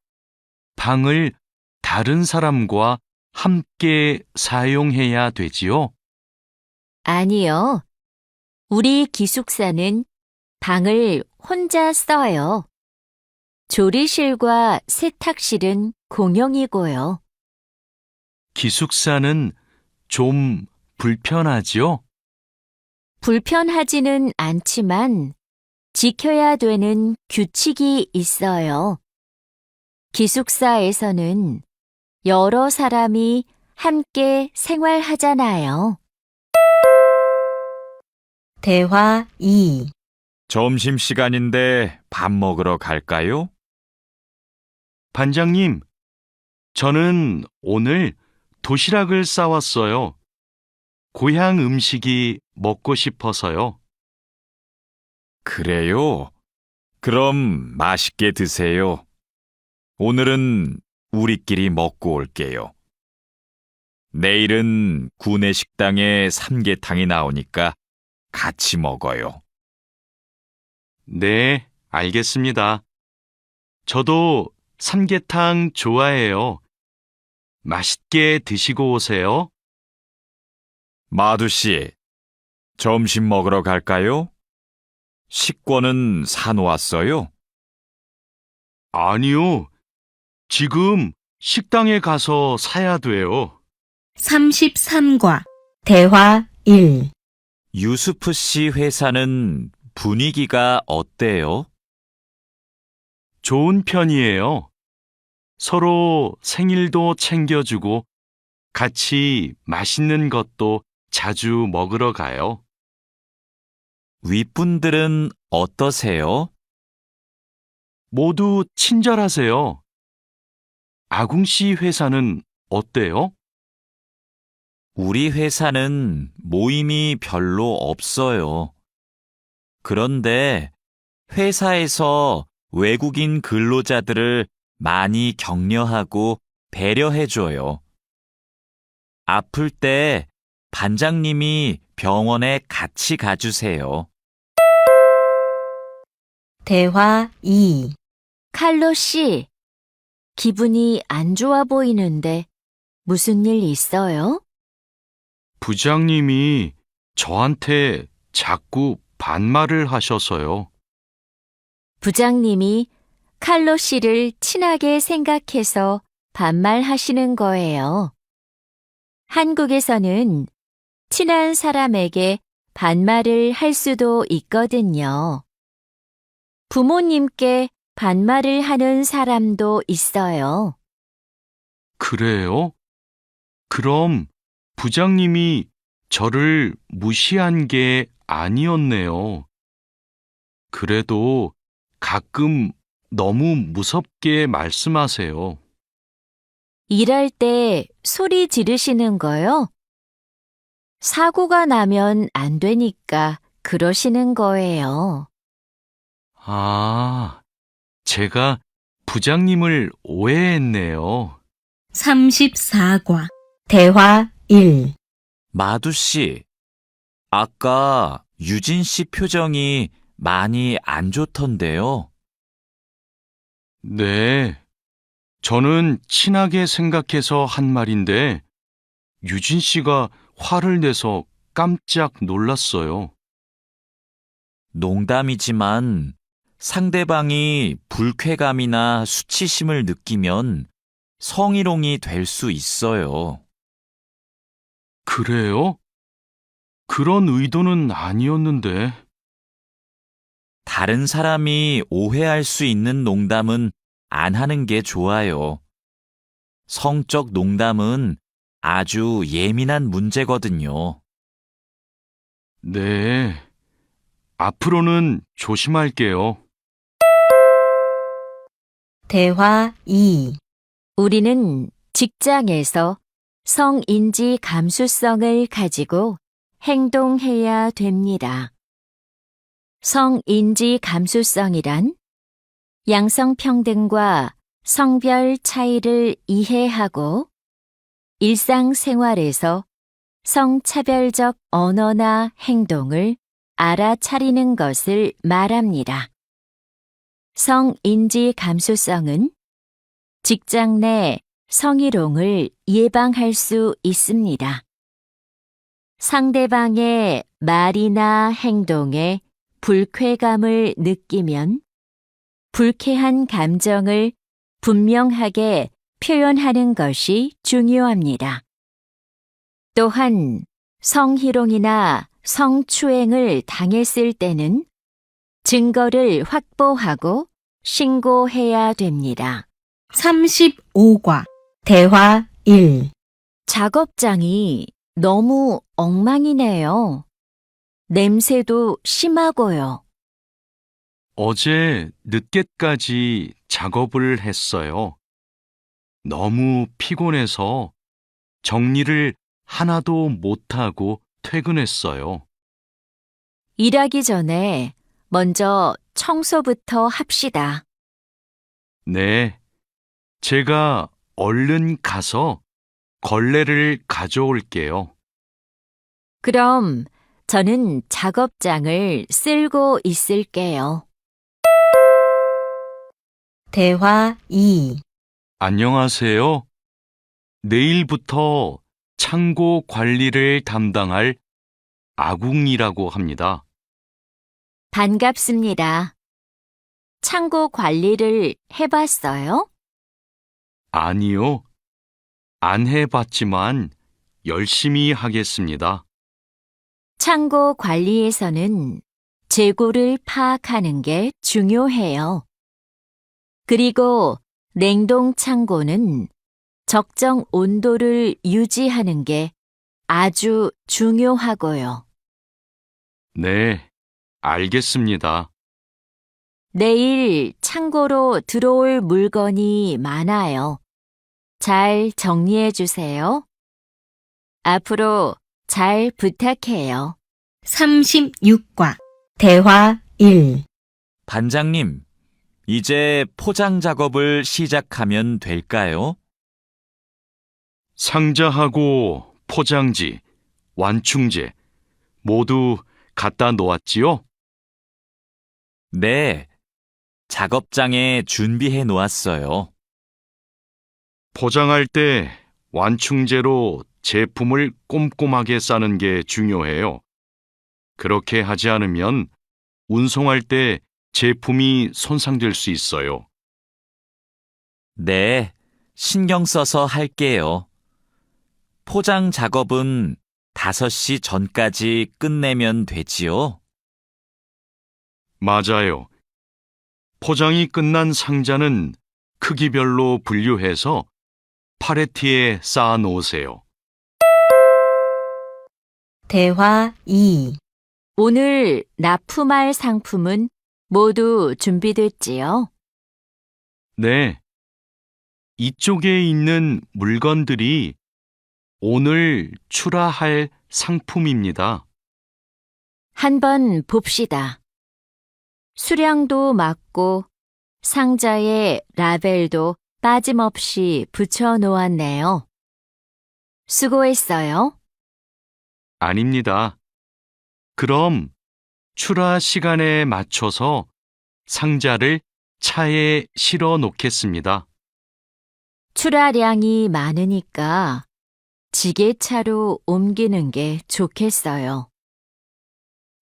방을 다른 사람과 함께 사용해야 되지요? 아니요. 우리 기숙사는 방을 혼자 써요. 조리실과 세탁실은 공용이고요. 기숙사는 좀 불편하지요? 불편하지는 않지만 지켜야 되는 규칙이 있어요. 기숙사에서는 여러 사람이 함께 생활하잖아요. 대화 2. 점심시간인데 밥 먹으러 갈까요? 반장님, 저는 오늘 도시락을 싸왔어요. 고향 음식이 먹고 싶어서요. 그래요? 그럼 맛있게 드세요. 오늘은 우리끼리 먹고 올게요. 내일은 구내 식당에 삼계탕이 나오니까 같이 먹어요. 네, 알겠습니다. 저도 삼계탕 좋아해요. 맛있게 드시고 오세요. 마두 씨, 점심 먹으러 갈까요? 식권은 사놓았어요? 아니요. 지금 식당에 가서 사야 돼요. 33과 대화 1. 유수프 씨 회사는 분위기가 어때요? 좋은 편이에요. 서로 생일도 챙겨주고 같이 맛있는 것도 자주 먹으러 가요. 윗분들은 어떠세요? 모두 친절하세요. 아궁 씨 회사는 어때요? 우리 회사는 모임이 별로 없어요. 그런데 회사에서 외국인 근로자들을 많이 격려하고 배려해줘요. 아플 때 반장님이 병원에 같이 가주세요. 대화 2. 칼로 씨, 기분이 안 좋아 보이는데 무슨 일 있어요? 부장님이 저한테 자꾸 반말을 하셔서요. 부장님이 칼로 씨를 친하게 생각해서 반말하시는 거예요. 한국에서는 친한 사람에게 반말을 할 수도 있거든요. 부모님께 반말을 하는 사람도 있어요. 그래요? 그럼 부장님이 저를 무시한 게 아니었네요. 그래도 가끔 너무 무섭게 말씀하세요. 일할 때 소리 지르시는 거요? 사고가 나면 안 되니까 그러시는 거예요. 아, 제가 부장님을 오해했네요. 34과 대화 1. 마두 씨, 아까 유진 씨 표정이 많이 안 좋던데요. 네, 저는 친하게 생각해서 한 말인데, 유진 씨가 화를 내서 깜짝 놀랐어요. 농담이지만 상대방이 불쾌감이나 수치심을 느끼면 성희롱이 될 수 있어요. 그래요? 그런 의도는 아니었는데. 다른 사람이 오해할 수 있는 농담은 안 하는 게 좋아요. 성적 농담은 아주 예민한 문제거든요. 네, 앞으로는 조심할게요. 대화 2. 우리는 직장에서 성인지 감수성을 가지고 행동해야 됩니다. 성인지 감수성이란 양성평등과 성별 차이를 이해하고 일상생활에서 성차별적 언어나 행동을 알아차리는 것을 말합니다. 성인지 감수성은 직장 내 성희롱을 예방할 수 있습니다. 상대방의 말이나 행동에 불쾌감을 느끼면 불쾌한 감정을 분명하게 표현하는 것이 중요합니다. 또한 성희롱이나 성추행을 당했을 때는 증거를 확보하고 신고해야 됩니다. 35과 대화 1. 작업장이 너무 엉망이네요. 냄새도 심하고요. 어제 늦게까지 작업을 했어요. 너무 피곤해서 정리를 하나도 못하고 퇴근했어요. 일하기 전에 먼저 청소부터 합시다. 네, 제가 얼른 가서 걸레를 가져올게요. 그럼 저는 작업장을 쓸고 있을게요. 대화 2. 안녕하세요. 내일부터 창고 관리를 담당할 아궁이라고 합니다. 반갑습니다. 창고 관리를 해봤어요? 아니요. 안 해봤지만 열심히 하겠습니다. 창고 관리에서는 재고를 파악하는 게 중요해요. 그리고 냉동 창고는 적정 온도를 유지하는 게 아주 중요하고요. 네, 알겠습니다. 내일 창고로 들어올 물건이 많아요. 잘 정리해 주세요. 앞으로 잘 부탁해요. 36과 대화 1. 반장님, 이제 포장 작업을 시작하면 될까요? 상자하고 포장지, 완충제 모두 갖다 놓았지요? 네, 작업장에 준비해 놓았어요. 포장할 때 완충제로 제품을 꼼꼼하게 싸는 게 중요해요. 그렇게 하지 않으면 운송할 때 제품이 손상될 수 있어요. 네, 신경 써서 할게요. 포장 작업은 5시 전까지 끝내면 되지요? 맞아요. 포장이 끝난 상자는 크기별로 분류해서 팔레트에 쌓아 놓으세요. 대화 2. 오늘 납품할 상품은 모두 준비됐지요? 네. 이쪽에 있는 물건들이 오늘 출하할 상품입니다. 한번 봅시다. 수량도 맞고 상자에 라벨도 빠짐없이 붙여 놓았네요. 수고했어요. 아닙니다. 그럼 출하 시간에 맞춰서 상자를 차에 실어 놓겠습니다. 출하량이 많으니까 지게차로 옮기는 게 좋겠어요.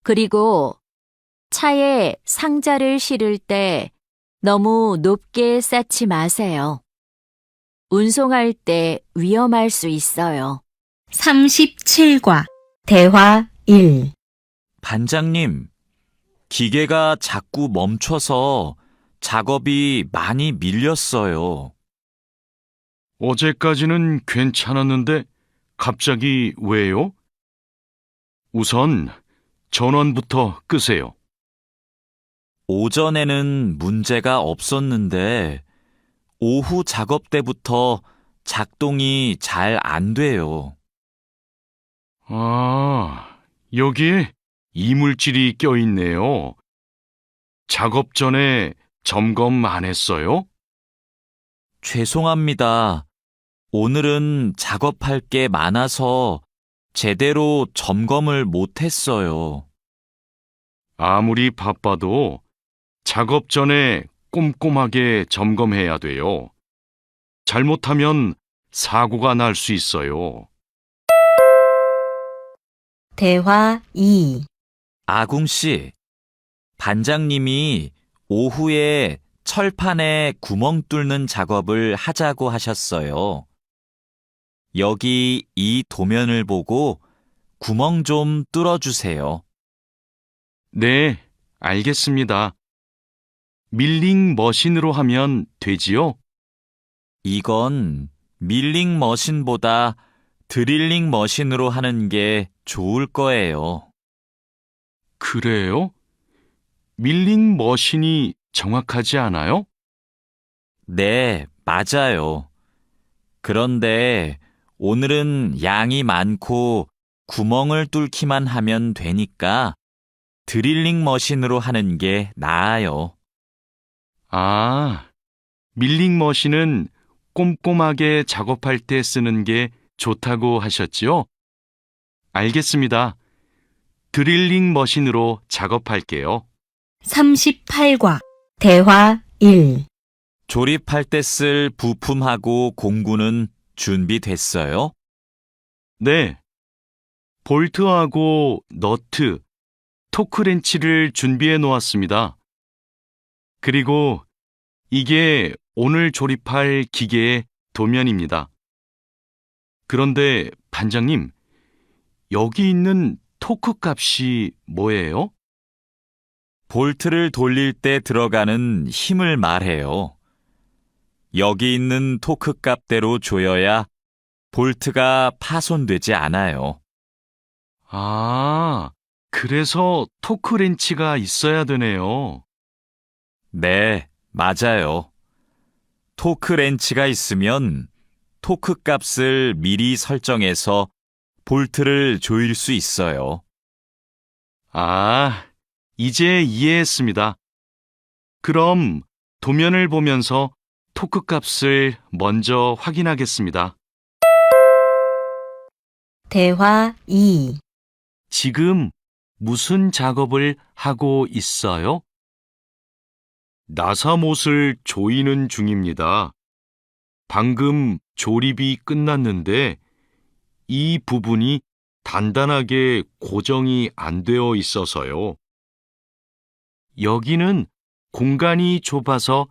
그리고 차에 상자를 실을 때 너무 높게 쌓지 마세요. 운송할 때 위험할 수 있어요. 37과 대화 1. 반장님, 기계가 자꾸 멈춰서 작업이 많이 밀렸어요. 어제까지는 괜찮았는데 갑자기 왜요? 우선 전원부터 끄세요. 오전에는 문제가 없었는데 오후 작업 때부터 작동이 잘 안 돼요. 아, 여기에 이물질이 껴있네요. 작업 전에 점검 안 했어요? 죄송합니다. 오늘은 작업할 게 많아서 제대로 점검을 못했어요. 아무리 바빠도 작업 전에 꼼꼼하게 점검해야 돼요. 잘못하면 사고가 날 수 있어요. 대화 2. 아궁 씨, 반장님이 오후에 철판에 구멍 뚫는 작업을 하자고 하셨어요. 여기 이 도면을 보고 구멍 좀 뚫어주세요. 네, 알겠습니다. 밀링 머신으로 하면 되지요? 이건 밀링 머신보다 드릴링 머신으로 하는 게 좋을 거예요. 그래요? 밀링 머신이 정확하지 않아요? 네, 맞아요. 그런데 오늘은 양이 많고 구멍을 뚫기만 하면 되니까 드릴링 머신으로 하는 게 나아요. 아, 밀링 머신은 꼼꼼하게 작업할 때 쓰는 게 좋다고 하셨지요? 알겠습니다. 드릴링 머신으로 작업할게요. 38과 대화 1. 조립할 때 쓸 부품하고 공구는 준비됐어요? 네. 볼트하고 너트, 토크렌치를 준비해 놓았습니다. 그리고 이게 오늘 조립할 기계의 도면입니다. 그런데 반장님, 여기 있는 토크 값이 뭐예요? 볼트를 돌릴 때 들어가는 힘을 말해요. 여기 있는 토크 값대로 조여야 볼트가 파손되지 않아요. 아, 그래서 토크렌치가 있어야 되네요. 네, 맞아요. 토크 렌치가 있으면 토크 값을 미리 설정해서 볼트를 조일 수 있어요. 아, 이제 이해했습니다. 그럼 도면을 보면서 토크 값을 먼저 확인하겠습니다. 대화 2. 지금 무슨 작업을 하고 있어요? 나사못을 조이는 중입니다. 방금 조립이 끝났는데 이 부분이 단단하게 고정이 안 되어 있어서요. 여기는 공간이 좁아서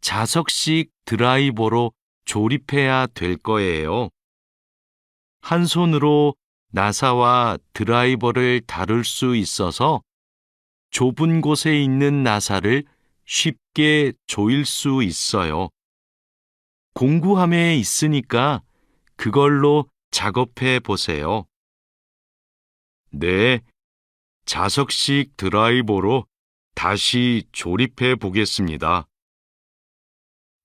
자석식 드라이버로 조립해야 될 거예요. 한 손으로 나사와 드라이버를 다룰 수 있어서 좁은 곳에 있는 나사를 쉽게 조일 수 있어요. 공구함에 있으니까 그걸로 작업해 보세요. 네, 자석식 드라이버로 다시 조립해 보겠습니다.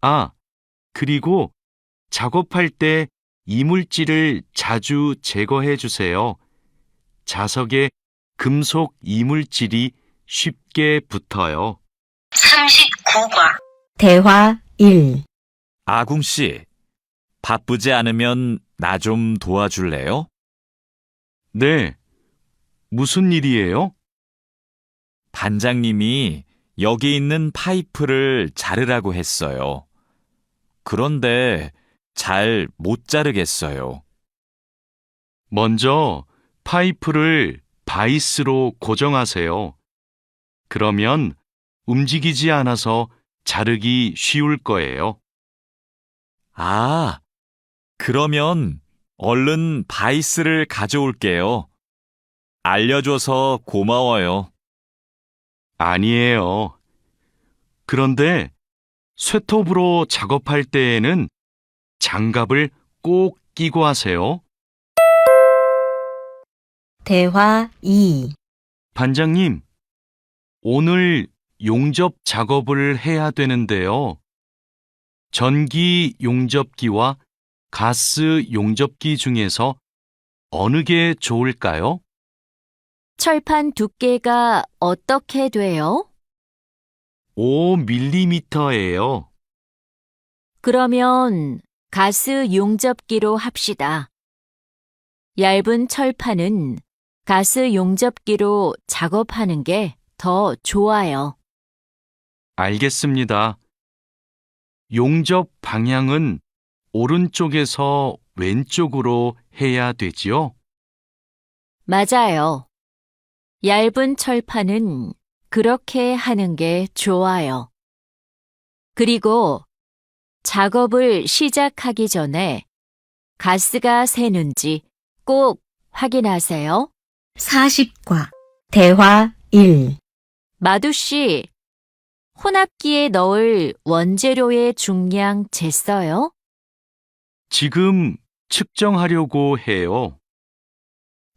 아, 그리고 작업할 때 이물질을 자주 제거해 주세요. 자석에 금속 이물질이 쉽게 붙어요. 39과 대화 1. 아궁 씨, 바쁘지 않으면 나 좀 도와줄래요? 네, 무슨 일이에요? 반장님이 여기 있는 파이프를 자르라고 했어요. 그런데 잘 못 자르겠어요. 먼저 파이프를 바이스로 고정하세요. 그러면 움직이지 않아서 자르기 쉬울 거예요. 아, 그러면 얼른 바이스를 가져올게요. 알려줘서 고마워요. 아니에요. 그런데 쇠톱으로 작업할 때에는 장갑을 꼭 끼고 하세요. 대화 2. 반장님, 오늘 용접 작업을 해야 되는데요. 전기 용접기와 가스 용접기 중에서 어느 게 좋을까요? 철판 두께가 어떻게 돼요? 5mm예요. 그러면 가스 용접기로 합시다. 얇은 철판은 가스 용접기로 작업하는 게 더 좋아요. 알겠습니다. 용접 방향은 오른쪽에서 왼쪽으로 해야 되지요? 맞아요. 얇은 철판은 그렇게 하는 게 좋아요. 그리고 작업을 시작하기 전에 가스가 새는지 꼭 확인하세요. 40과 대화 1. 마두 씨, 혼합기에 넣을 원재료의 중량 쟀어요? 지금 측정하려고 해요.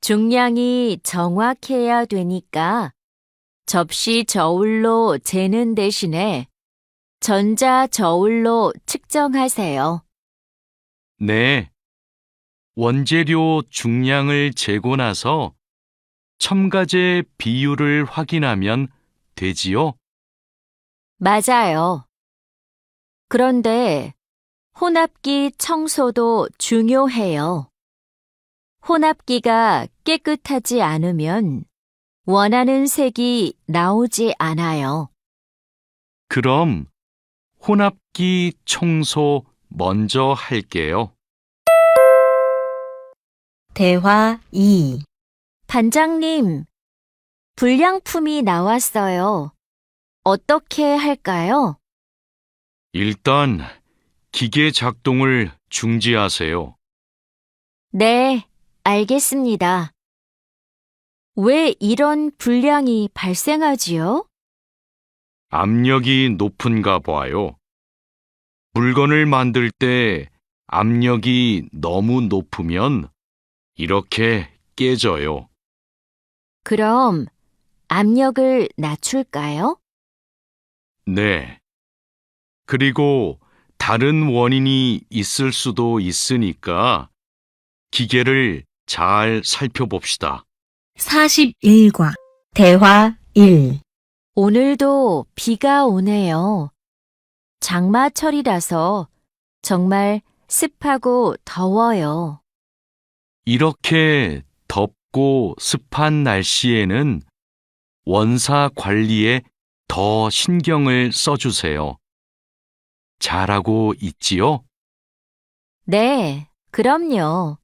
중량이 정확해야 되니까 접시 저울로 재는 대신에 전자 저울로 측정하세요. 네. 원재료 중량을 재고 나서 첨가제 비율을 확인하면 되지요? 맞아요. 그런데 혼합기 청소도 중요해요. 혼합기가 깨끗하지 않으면 원하는 색이 나오지 않아요. 그럼 혼합기 청소 먼저 할게요. 대화 2. 반장님, 불량품이 나왔어요. 어떻게 할까요? 일단 기계 작동을 중지하세요. 네, 알겠습니다. 왜 이런 불량이 발생하지요? 압력이 높은가 봐요. 물건을 만들 때 압력이 너무 높으면 이렇게 깨져요. 그럼 압력을 낮출까요? 네. 그리고 다른 원인이 있을 수도 있으니까 기계를 잘 살펴봅시다. 41과 대화 1. 오늘도 비가 오네요. 장마철이라서 정말 습하고 더워요. 이렇게 덥고 습한 날씨에는 원사 관리에 더 신경을 써주세요. 잘하고 있지요? 네, 그럼요.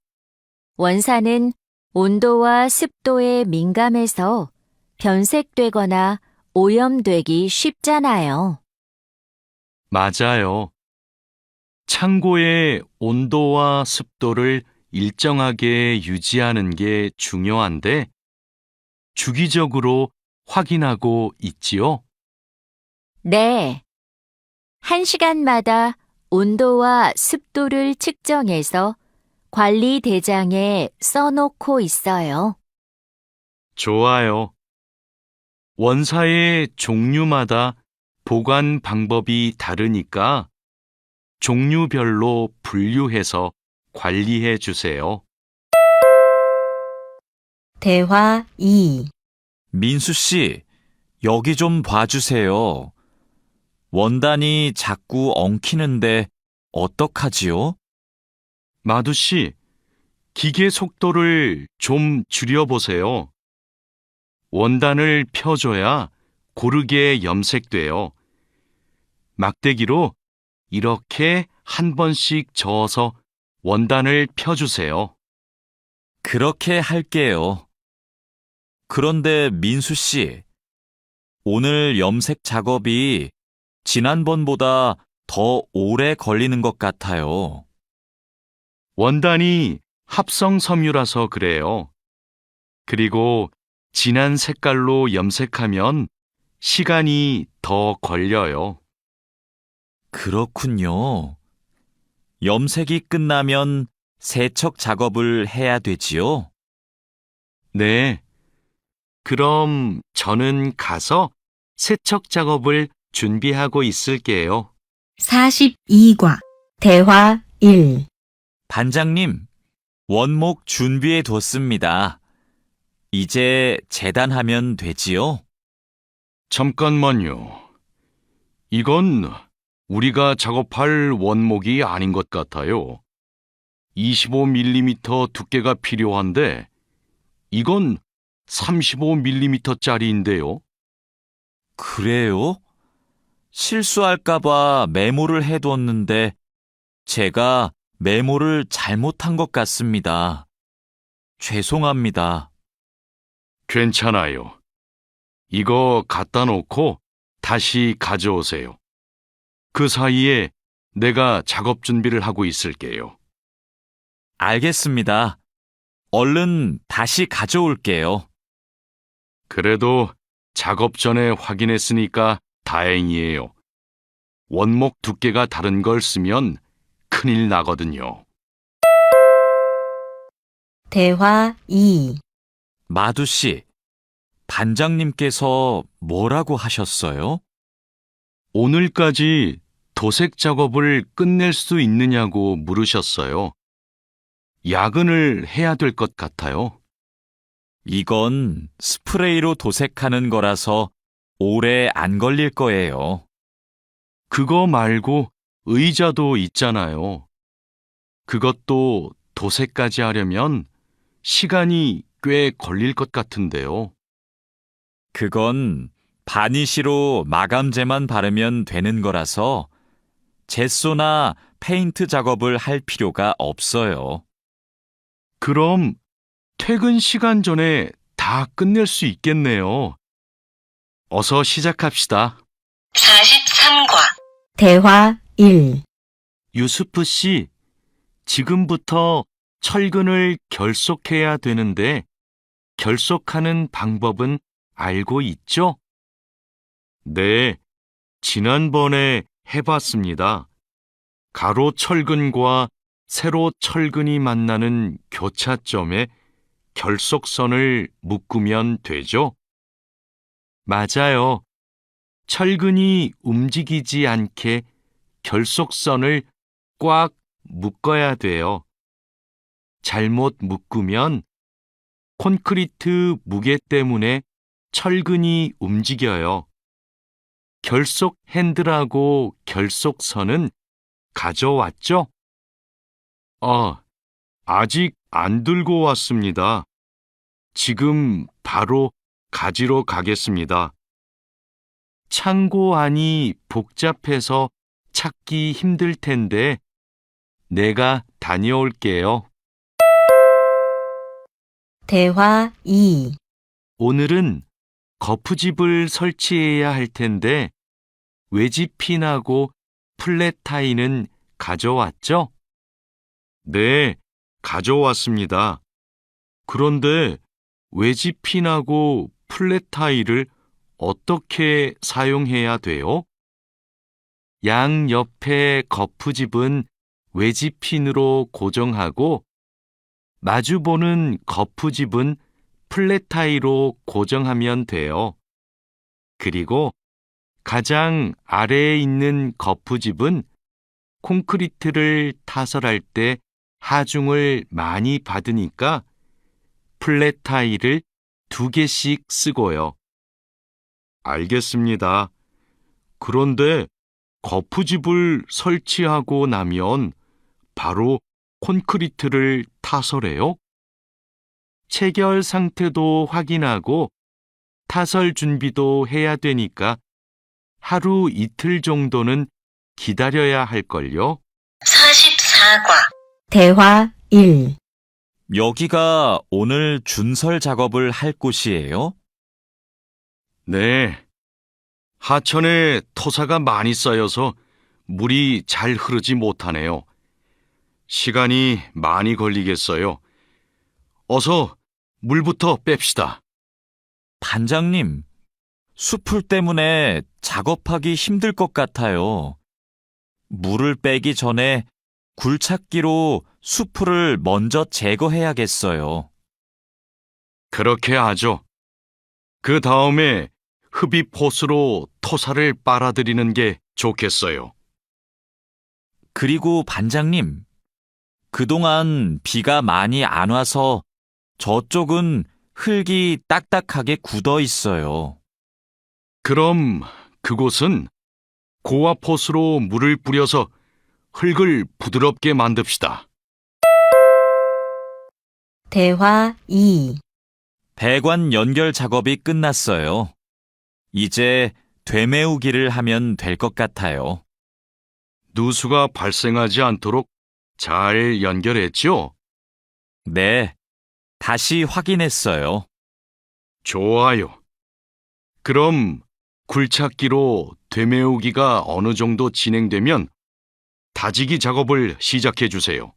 원사는 온도와 습도에 민감해서 변색되거나 오염되기 쉽잖아요. 맞아요. 창고의 온도와 습도를 일정하게 유지하는 게 중요한데 주기적으로 확인하고 있지요? 네. 1시간마다 온도와 습도를 측정해서 관리 대장에 써놓고 있어요. 좋아요. 원사의 종류마다 보관 방법이 다르니까 종류별로 분류해서 관리해 주세요. 대화 2. 민수 씨, 여기 좀 봐주세요. 원단이 자꾸 엉키는데 어떡하지요? 마두 씨, 기계 속도를 좀 줄여보세요. 원단을 펴줘야 고르게 염색돼요. 막대기로 이렇게 한 번씩 저어서 원단을 펴주세요. 그렇게 할게요. 그런데 민수 씨, 오늘 염색 작업이 지난번보다 더 오래 걸리는 것 같아요. 원단이 합성 섬유라서 그래요. 그리고 진한 색깔로 염색하면 시간이 더 걸려요. 그렇군요. 염색이 끝나면 세척 작업을 해야 되지요? 네. 그럼 저는 가서 세척 작업을 준비하고 있을게요. 42과 대화 1. 반장님, 원목 준비해 뒀습니다. 이제 재단하면 되지요? 잠깐만요. 이건 우리가 작업할 원목이 아닌 것 같아요. 25mm 두께가 필요한데 이건 35mm짜리인데요. 그래요? 실수할까봐 메모를 해뒀는데 제가 메모를 잘못한 것 같습니다. 죄송합니다. 괜찮아요. 이거 갖다 놓고 다시 가져오세요. 그 사이에 내가 작업 준비를 하고 있을게요. 알겠습니다. 얼른 다시 가져올게요. 그래도 작업 전에 확인했으니까 다행이에요. 원목 두께가 다른 걸 쓰면 큰일 나거든요. 대화 2. 마두 씨, 반장님께서 뭐라고 하셨어요? 오늘까지 도색 작업을 끝낼 수 있느냐고 물으셨어요. 야근을 해야 될 것 같아요. 이건 스프레이로 도색하는 거라서 오래 안 걸릴 거예요. 그거 말고 의자도 있잖아요. 그것도 도색까지 하려면 시간이 꽤 걸릴 것 같은데요. 그건 바니쉬로 마감제만 바르면 되는 거라서 젯소나 페인트 작업을 할 필요가 없어요. 그럼 퇴근 시간 전에 다 끝낼 수 있겠네요. 어서 시작합시다. 43과 대화 1. 유수프 씨, 지금부터 철근을 결속해야 되는데 결속하는 방법은 알고 있죠? 네, 지난번에 해봤습니다. 가로 철근과 세로 철근이 만나는 교차점에 결속선을 묶으면 되죠? 맞아요. 철근이 움직이지 않게 결속선을 꽉 묶어야 돼요. 잘못 묶으면 콘크리트 무게 때문에 철근이 움직여요. 결속 핸들하고 결속선은 가져왔죠? 아직 안 들고 왔습니다. 지금 바로 가지러 가겠습니다. 창고 안이 복잡해서 찾기 힘들 텐데 내가 다녀올게요. 대화 2. 오늘은 거푸집을 설치해야 할 텐데 외집핀하고 플랫타이는 가져왔죠? 네, 가져왔습니다. 그런데 외집핀하고 플랫타이를 어떻게 사용해야 돼요? 양 옆에 거푸집은 외집핀으로 고정하고 마주보는 거푸집은 플랫타이로 고정하면 돼요. 그리고 가장 아래에 있는 거푸집은 콘크리트를 타설할 때 하중을 많이 받으니까 플랫타이를 2개씩 쓰고요. 알겠습니다. 그런데 거푸집을 설치하고 나면 바로 콘크리트를 타설해요? 체결 상태도 확인하고 타설 준비도 해야 되니까 하루 이틀 정도는 기다려야 할걸요? 44과 대화 1 여기가 오늘 준설 작업을 할 곳이에요? 네. 하천에 토사가 많이 쌓여서 물이 잘 흐르지 못하네요. 시간이 많이 걸리겠어요. 어서 물부터 뺍시다. 반장님, 숲풀 때문에 작업하기 힘들 것 같아요. 물을 빼기 전에 굴착기로 숲풀을 먼저 제거해야겠어요. 그렇게 하죠. 그 다음에 흡입 호스로 토사를 빨아들이는 게 좋겠어요. 그리고 반장님, 그동안 비가 많이 안 와서 저쪽은 흙이 딱딱하게 굳어 있어요. 그럼 그곳은 고압 호스로 물을 뿌려서 흙을 부드럽게 만듭시다. 대화 2 배관 연결 작업이 끝났어요. 이제 되메우기를 하면 될 것 같아요. 누수가 발생하지 않도록 잘 연결했죠? 네, 다시 확인했어요. 좋아요. 그럼 굴착기로 되메우기가 어느 정도 진행되면 다지기 작업을 시작해 주세요.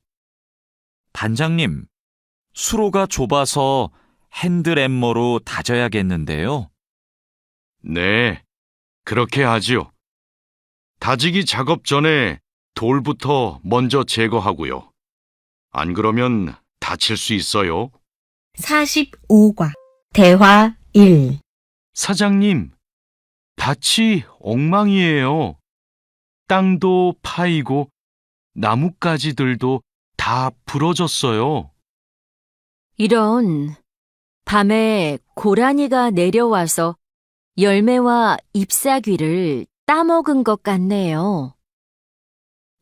반장님, 수로가 좁아서 핸드램머로 다져야겠는데요. 네, 그렇게 하지요. 다지기 작업 전에 돌부터 먼저 제거하고요. 안 그러면 다칠 수 있어요. 45과 대화 1 사장님, 밭이 엉망이에요. 땅도 파이고 나뭇가지들도 다 부러졌어요. 이런, 밤에 고라니가 내려와서 열매와 잎사귀를 따먹은 것 같네요.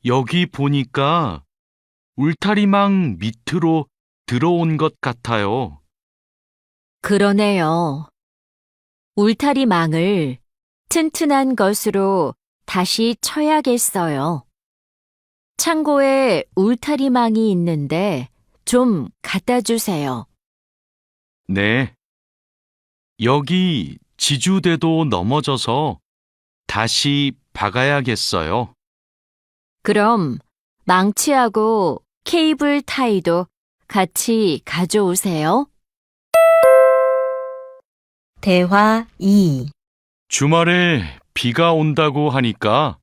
여기 보니까 울타리망 밑으로 들어온 것 같아요. 그러네요. 울타리망을 튼튼한 것으로 다시 쳐야겠어요. 창고에 울타리망이 있는데 좀 갖다 주세요. 네. 여기 지주대도 넘어져서 다시 박아야겠어요. 그럼 망치하고 케이블 타이도 같이 가져오세요. 대화 2 주말에 비가 온다고 하니까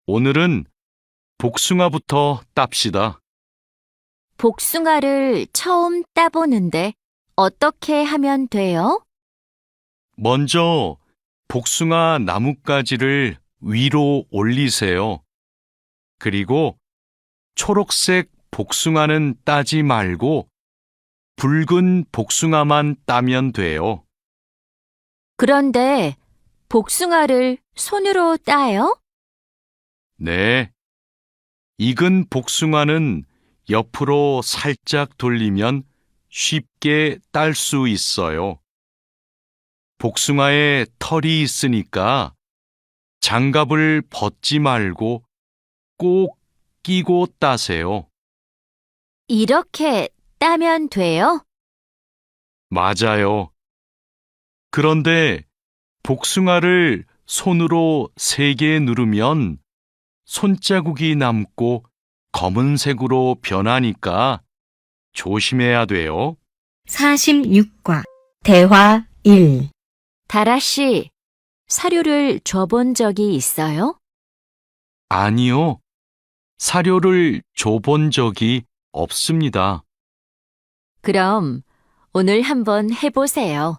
오늘은 복숭아부터 땁시다. 복숭아를 처음 따보는데 어떻게 하면 돼요? 먼저 복숭아 나뭇가지를 위로 올리세요. 그리고 초록색 복숭아는 따지 말고 붉은 복숭아만 따면 돼요. 그런데 복숭아를 손으로 따요? 네. 익은 복숭아는 옆으로 살짝 돌리면 쉽게 딸 수 있어요. 복숭아에 털이 있으니까 장갑을 벗지 말고 꼭 끼고 따세요. 이렇게 따면 돼요? 맞아요. 그런데 복숭아를 손으로 세게 누르면 손자국이 남고 검은색으로 변하니까 조심해야 돼요. 46과 대화 1 다라 씨, 사료를 줘본 적이 있어요? 아니요. 사료를 줘본 적이 없습니다. 그럼 오늘 한번 해보세요.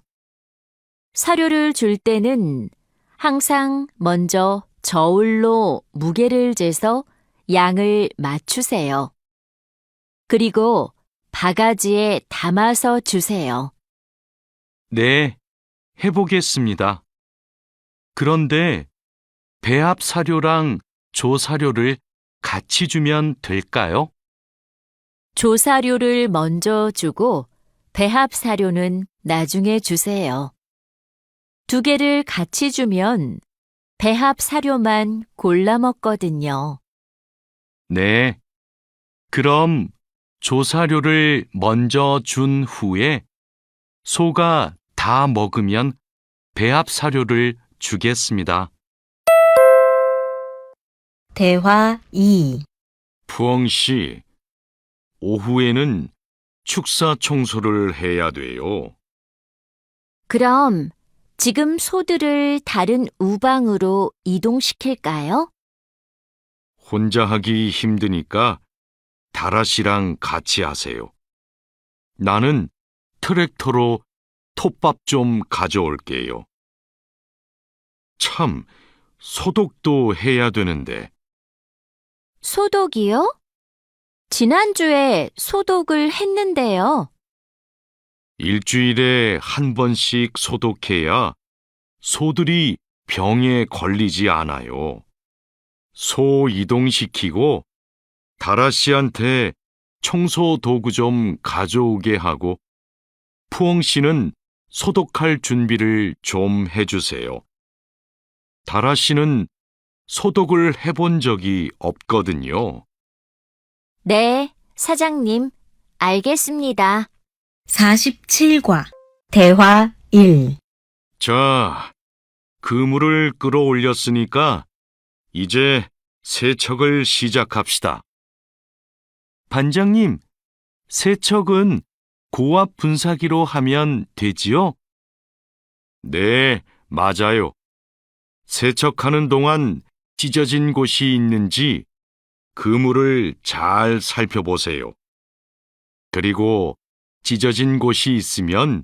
사료를 줄 때는 항상 먼저 저울로 무게를 재서 양을 맞추세요. 그리고 바가지에 담아서 주세요. 네, 해보겠습니다. 그런데 배합 사료랑 조사료를 같이 주면 될까요? 조사료를 먼저 주고 배합 사료는 나중에 주세요. 두 개를 같이 주면 배합 사료만 골라 먹거든요. 네. 그럼 조사료를 먼저 준 후에 소가 다 먹으면 배합 사료를 주겠습니다. 대화 2. 푸엉 씨, 오후에는 축사 청소를 해야 돼요. 그럼 지금 소들을 다른 우방으로 이동시킬까요? 혼자 하기 힘드니까 다라 씨랑 같이 하세요. 나는 트랙터로 톱밥 좀 가져올게요. 참, 소독도 해야 되는데. 소독이요? 지난주에 소독을 했는데요. 일주일에 한 번씩 소독해야 소들이 병에 걸리지 않아요. 소 이동시키고 다라 씨한테 청소 도구 좀 가져오게 하고 푸엉 씨는 소독할 준비를 좀 해주세요. 다라 씨는 소독을 해본 적이 없거든요. 네, 사장님, 알겠습니다. 47과 대화 1. 자, 그물을 끌어올렸으니까 이제 세척을 시작합시다. 반장님, 세척은 고압 분사기로 하면 되지요? 네, 맞아요. 세척하는 동안 찢어진 곳이 있는지 그물을 잘 살펴보세요. 그리고 찢어진 곳이 있으면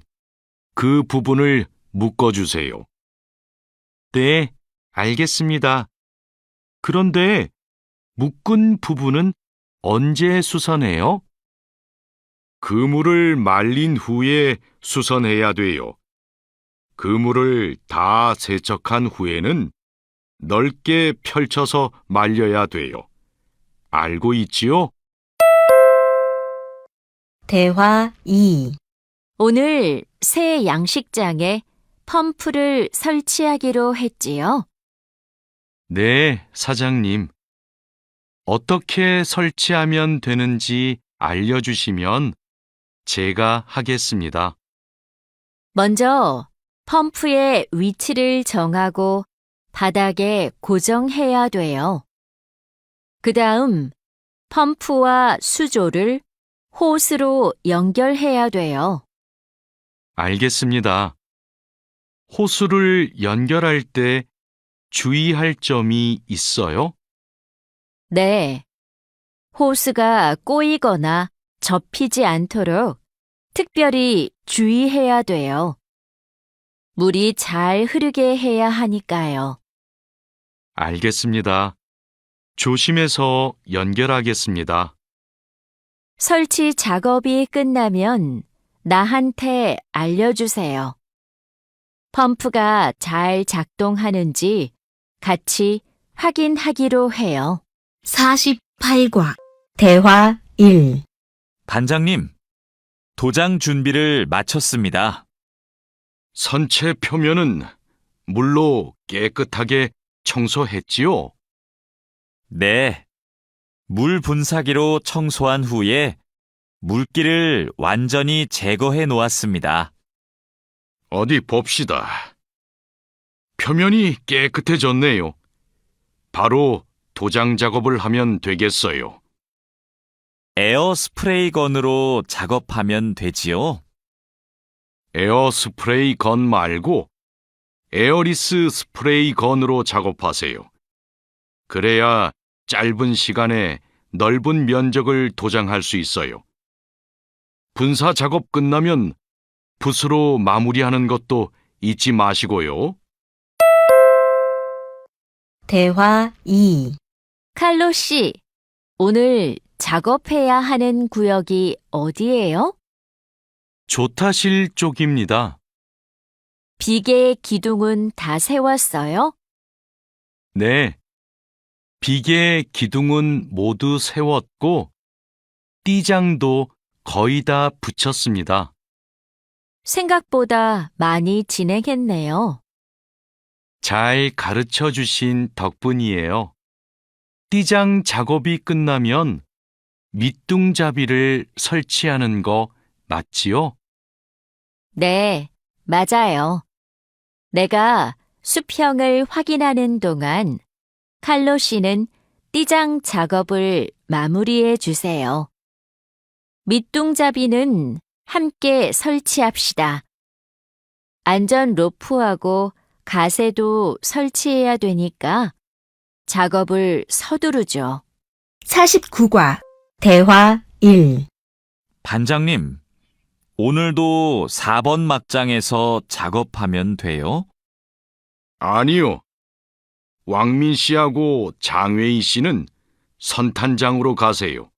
그 부분을 묶어주세요. 네, 알겠습니다. 그런데 묶은 부분은 언제 수선해요? 그물을 말린 후에 수선해야 돼요. 그물을 다 세척한 후에는 넓게 펼쳐서 말려야 돼요. 알고 있지요? 대화 2. 오늘 새 양식장에 펌프를 설치하기로 했지요. 네, 사장님. 어떻게 설치하면 되는지 알려주시면 제가 하겠습니다. 먼저 펌프의 위치를 정하고 바닥에 고정해야 돼요. 그 다음 펌프와 수조를 호스로 연결해야 돼요. 알겠습니다. 호수를 연결할 때 주의할 점이 있어요? 네. 호스가 꼬이거나 접히지 않도록 특별히 주의해야 돼요. 물이 잘 흐르게 해야 하니까요. 알겠습니다. 조심해서 연결하겠습니다. 설치 작업이 끝나면 나한테 알려주세요. 펌프가 잘 작동하는지 같이 확인하기로 해요. 48과 대화 1. 반장님, 도장 준비를 마쳤습니다. 선체 표면은 물로 깨끗하게 청소했지요? 네. 물 분사기로 청소한 후에 물기를 완전히 제거해 놓았습니다. 어디 봅시다. 표면이 깨끗해졌네요. 바로 도장 작업을 하면 되겠어요. 에어 스프레이 건으로 작업하면 되지요? 에어 스프레이 건 말고 에어리스 스프레이 건으로 작업하세요. 그래야 짧은 시간에 넓은 면적을 도장할 수 있어요. 분사 작업 끝나면 붓으로 마무리하는 것도 잊지 마시고요. 대화 2. 칼로 씨, 오늘 작업해야 하는 구역이 어디예요? 조타실 쪽입니다. 비계 기둥은 다 세웠어요? 네. 비계 기둥은 모두 세웠고, 띠장도 거의 다 붙였습니다. 생각보다 많이 진행했네요. 잘 가르쳐 주신 덕분이에요. 띠장 작업이 끝나면 밑둥잡이를 설치하는 거 맞지요? 네, 맞아요. 내가 수평을 확인하는 동안 칼로 씨는 띠장 작업을 마무리해 주세요. 밑둥잡이는 함께 설치합시다. 안전 로프하고 가세도 설치해야 되니까 작업을 서두르죠. 49과 대화 1. 반장님, 오늘도 4번 막장에서 작업하면 돼요? 아니요. 왕민 씨하고 장웨이 씨는 선탄장으로 가세요.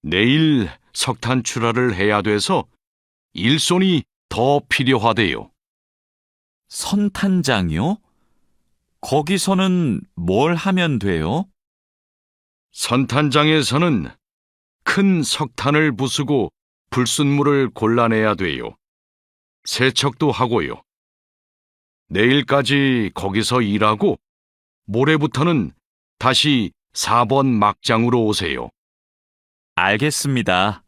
내일 석탄 출하를 해야 돼서 일손이 더 필요하대요. 선탄장이요? 거기서는 뭘 하면 돼요? 선탄장에서는 큰 석탄을 부수고 불순물을 골라내야 돼요. 세척도 하고요. 내일까지 거기서 일하고 모레부터는 다시 4번 막장으로 오세요. 알겠습니다.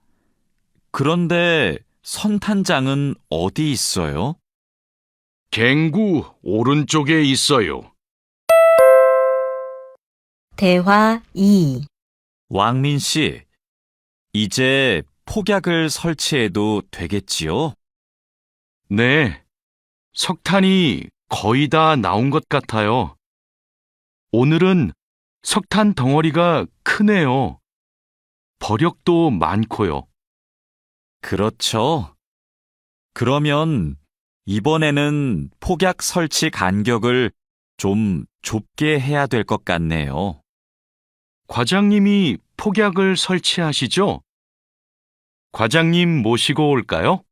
그런데 선탄장은 어디 있어요? 갱구 오른쪽에 있어요. 대화 2. 왕민 씨, 이제 폭약을 설치해도 되겠지요? 네, 석탄이 거의 다 나온 것 같아요. 오늘은 석탄 덩어리가 크네요. 버력도 많고요. 그렇죠. 그러면 이번에는 폭약 설치 간격을 좀 좁게 해야 될 것 같네요. 과장님이 폭약을 설치하시죠? 과장님 모시고 올까요?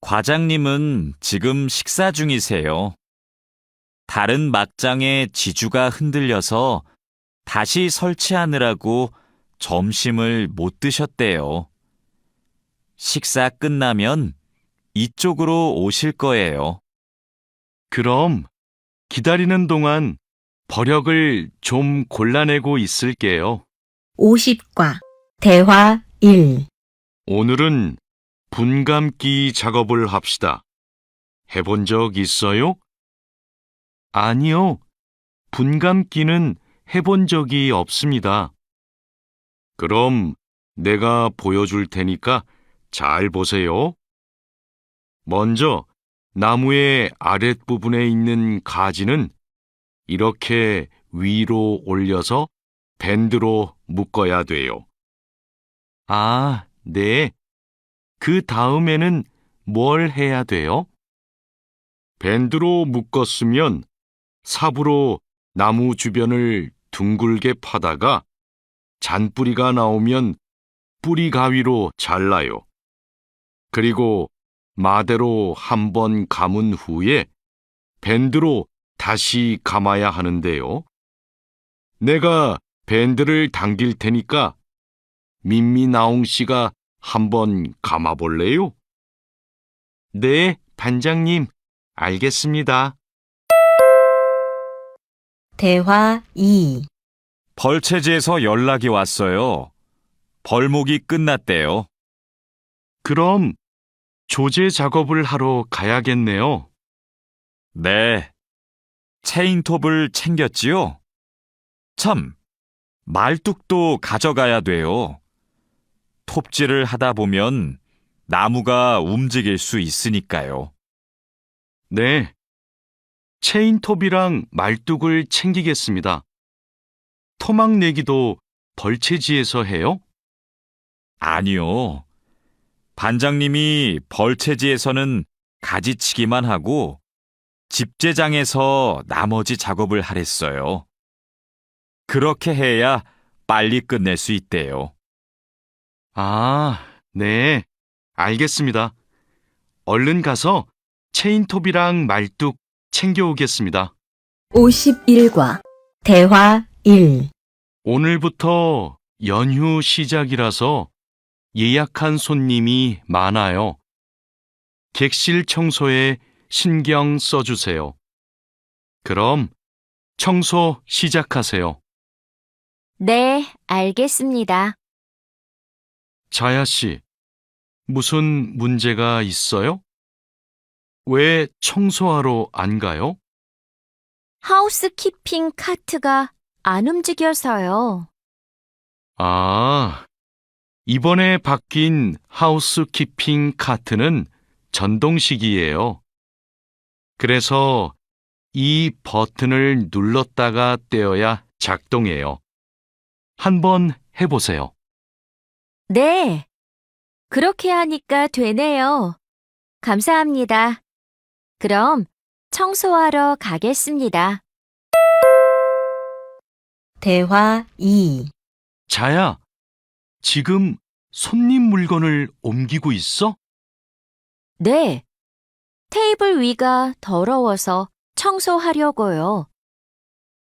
과장님은 지금 식사 중이세요. 다른 막장의 지주가 흔들려서 다시 설치하느라고 점심을 못 드셨대요. 식사 끝나면 이쪽으로 오실 거예요. 그럼 기다리는 동안 버력을 좀 골라내고 있을게요. 50과 대화 1. 오늘은 분감기 작업을 합시다. 해본 적 있어요? 아니요. 분감기는 해본 적이 없습니다. 그럼 내가 보여줄 테니까 잘 보세요. 먼저 나무의 아랫부분에 있는 가지는 이렇게 위로 올려서 밴드로 묶어야 돼요. 아, 네. 그 다음에는 뭘 해야 돼요? 밴드로 묶었으면 삽으로 나무 주변을 둥글게 파다가 잔뿌리가 나오면 뿌리 가위로 잘라요. 그리고 마대로 한번 감은 후에 밴드로 다시 감아야 하는데요. 내가 밴드를 당길 테니까 민미나옹 씨가 한번 감아볼래요? 네, 반장님, 알겠습니다. 대화 2. 벌채지에서 연락이 왔어요. 벌목이 끝났대요. 그럼 조제 작업을 하러 가야겠네요. 네. 체인톱을 챙겼지요? 참, 말뚝도 가져가야 돼요. 톱질을 하다 보면 나무가 움직일 수 있으니까요. 네, 체인톱이랑 말뚝을 챙기겠습니다. 토막 내기도 벌채지에서 해요? 아니요. 반장님이 벌채지에서는 가지치기만 하고 집제장에서 나머지 작업을 하랬어요. 그렇게 해야 빨리 끝낼 수 있대요. 아, 네. 알겠습니다. 얼른 가서 체인톱이랑 말뚝 챙겨오겠습니다. 51과 대화 1. 오늘부터 연휴 시작이라서 예약한 손님이 많아요. 객실 청소에 신경 써주세요. 그럼 청소 시작하세요. 네, 알겠습니다. 자야 씨, 무슨 문제가 있어요? 왜 청소하러 안 가요? 하우스키핑 카트가 안 움직여서요. 아, 이번에 바뀐 하우스키핑 카트는 전동식이에요. 그래서 이 버튼을 눌렀다가 떼어야 작동해요. 한번 해보세요. 네, 그렇게 하니까 되네요. 감사합니다. 그럼 청소하러 가겠습니다. 대화 2. 자야, 지금 손님 물건을 옮기고 있어? 네, 테이블 위가 더러워서 청소하려고요.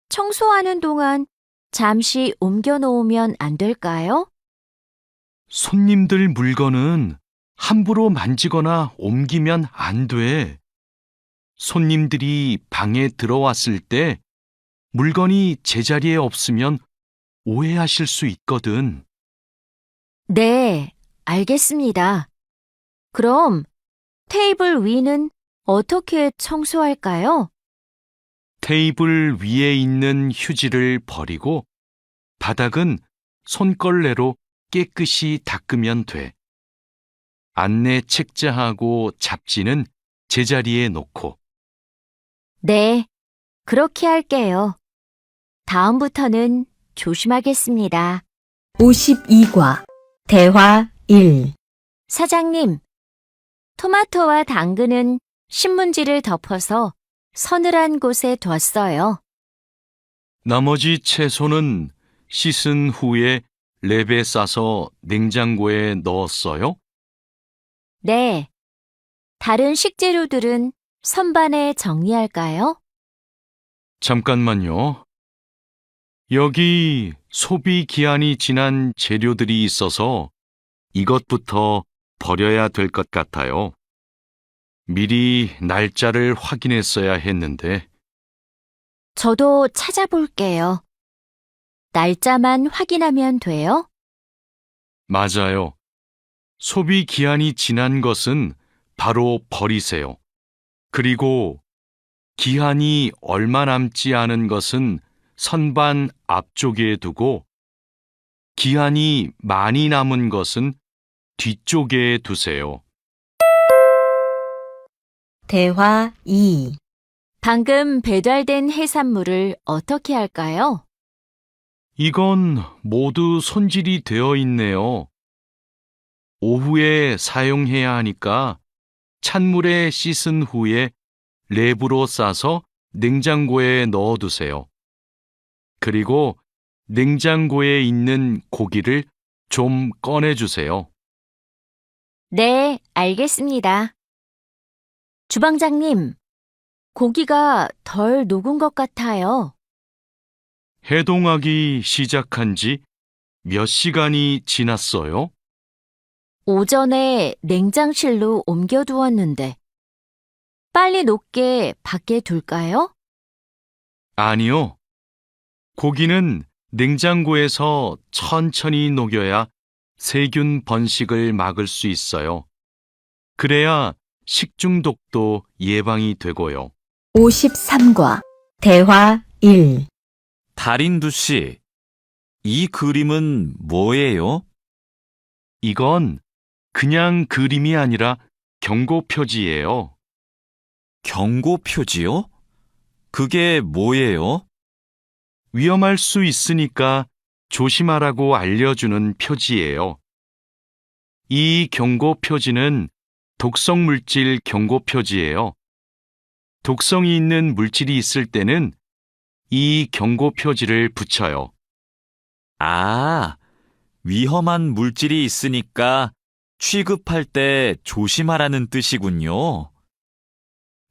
청소하는 동안 잠시 옮겨 놓으면 안 될까요? 손님들 물건은 함부로 만지거나 옮기면 안 돼. 손님들이 방에 들어왔을 때 물건이 제자리에 없으면 오해하실 수 있거든. 네, 알겠습니다. 그럼 테이블 위는 어떻게 청소할까요? 테이블 위에 있는 휴지를 버리고 바닥은 손걸레로 깨끗이 닦으면 돼. 안내 책자하고 잡지는 제자리에 놓고. 네, 그렇게 할게요. 다음부터는 조심하겠습니다. 52과 대화 1. 사장님, 토마토와 당근은 신문지를 덮어서 서늘한 곳에 뒀어요. 나머지 채소는 씻은 후에 랩에 싸서 냉장고에 넣었어요? 네, 다른 식재료들은 선반에 정리할까요? 잠깐만요. 여기 소비 기한이 지난 재료들이 있어서 이것부터 버려야 될 것 같아요. 미리 날짜를 확인했어야 했는데. 저도 찾아볼게요. 날짜만 확인하면 돼요? 맞아요. 소비 기한이 지난 것은 바로 버리세요. 그리고 기한이 얼마 남지 않은 것은 선반 앞쪽에 두고 기한이 많이 남은 것은 뒤쪽에 두세요. 대화 2. 방금 배달된 해산물을 어떻게 할까요? 이건 모두 손질이 되어 있네요. 오후에 사용해야 하니까 찬물에 씻은 후에 랩으로 싸서 냉장고에 넣어두세요. 그리고 냉장고에 있는 고기를 좀 꺼내주세요. 네, 알겠습니다. 주방장님, 고기가 덜 녹은 것 같아요. 해동하기 시작한 지 몇 시간이 지났어요? 오전에 냉장실로 옮겨두었는데, 빨리 녹게 밖에 둘까요? 아니요. 고기는 냉장고에서 천천히 녹여야 세균 번식을 막을 수 있어요. 그래야 식중독도 예방이 되고요. 53과 대화 1. 달인두 씨, 이 그림은 뭐예요? 이건 그냥 그림이 아니라 경고 표지예요. 경고 표지요? 그게 뭐예요? 위험할 수 있으니까 조심하라고 알려주는 표지예요. 이 경고 표지는 독성 물질 경고 표지예요. 독성이 있는 물질이 있을 때는 이 경고 표지를 붙여요. 아, 위험한 물질이 있으니까 취급할 때 조심하라는 뜻이군요.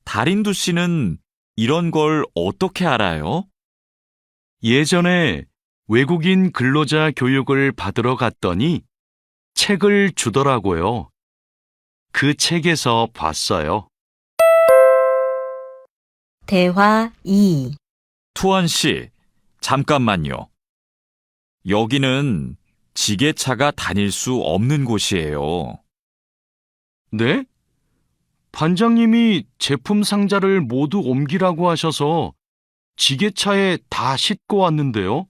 달인두 씨는 이런 걸 어떻게 알아요? 예전에 외국인 근로자 교육을 받으러 갔더니 책을 주더라고요. 그 책에서 봤어요. 대화 2. 투원 씨, 잠깐만요. 여기는 지게차가 다닐 수 없는 곳이에요. 네? 반장님이 제품 상자를 모두 옮기라고 하셔서 지게차에 다 싣고 왔는데요.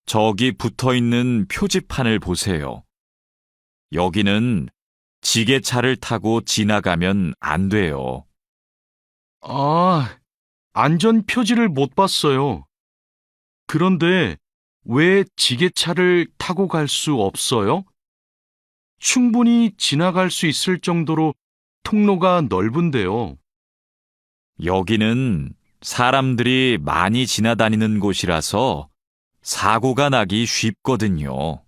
저기 붙어 있는 표지판을 보세요. 여기는 지게차를 타고 지나가면 안 돼요. 아, 안전 표지를 못 봤어요. 그런데 왜 지게차를 타고 갈 수 없어요? 충분히 지나갈 수 있을 정도로 통로가 넓은데요. 여기는 사람들이 많이 지나다니는 곳이라서 사고가 나기 쉽거든요.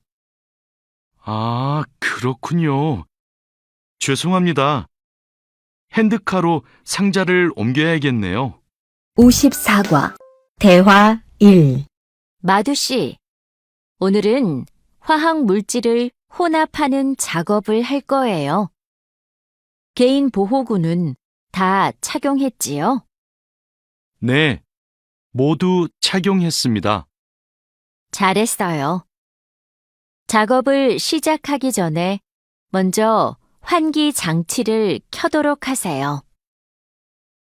아, 그렇군요. 죄송합니다. 핸드카로 상자를 옮겨야겠네요. 54과 대화 1. 마두 씨, 오늘은 화학 물질을 혼합하는 작업을 할 거예요. 개인 보호구는 다 착용했지요? 네, 모두 착용했습니다. 잘했어요. 작업을 시작하기 전에 먼저 환기 장치를 켜도록 하세요.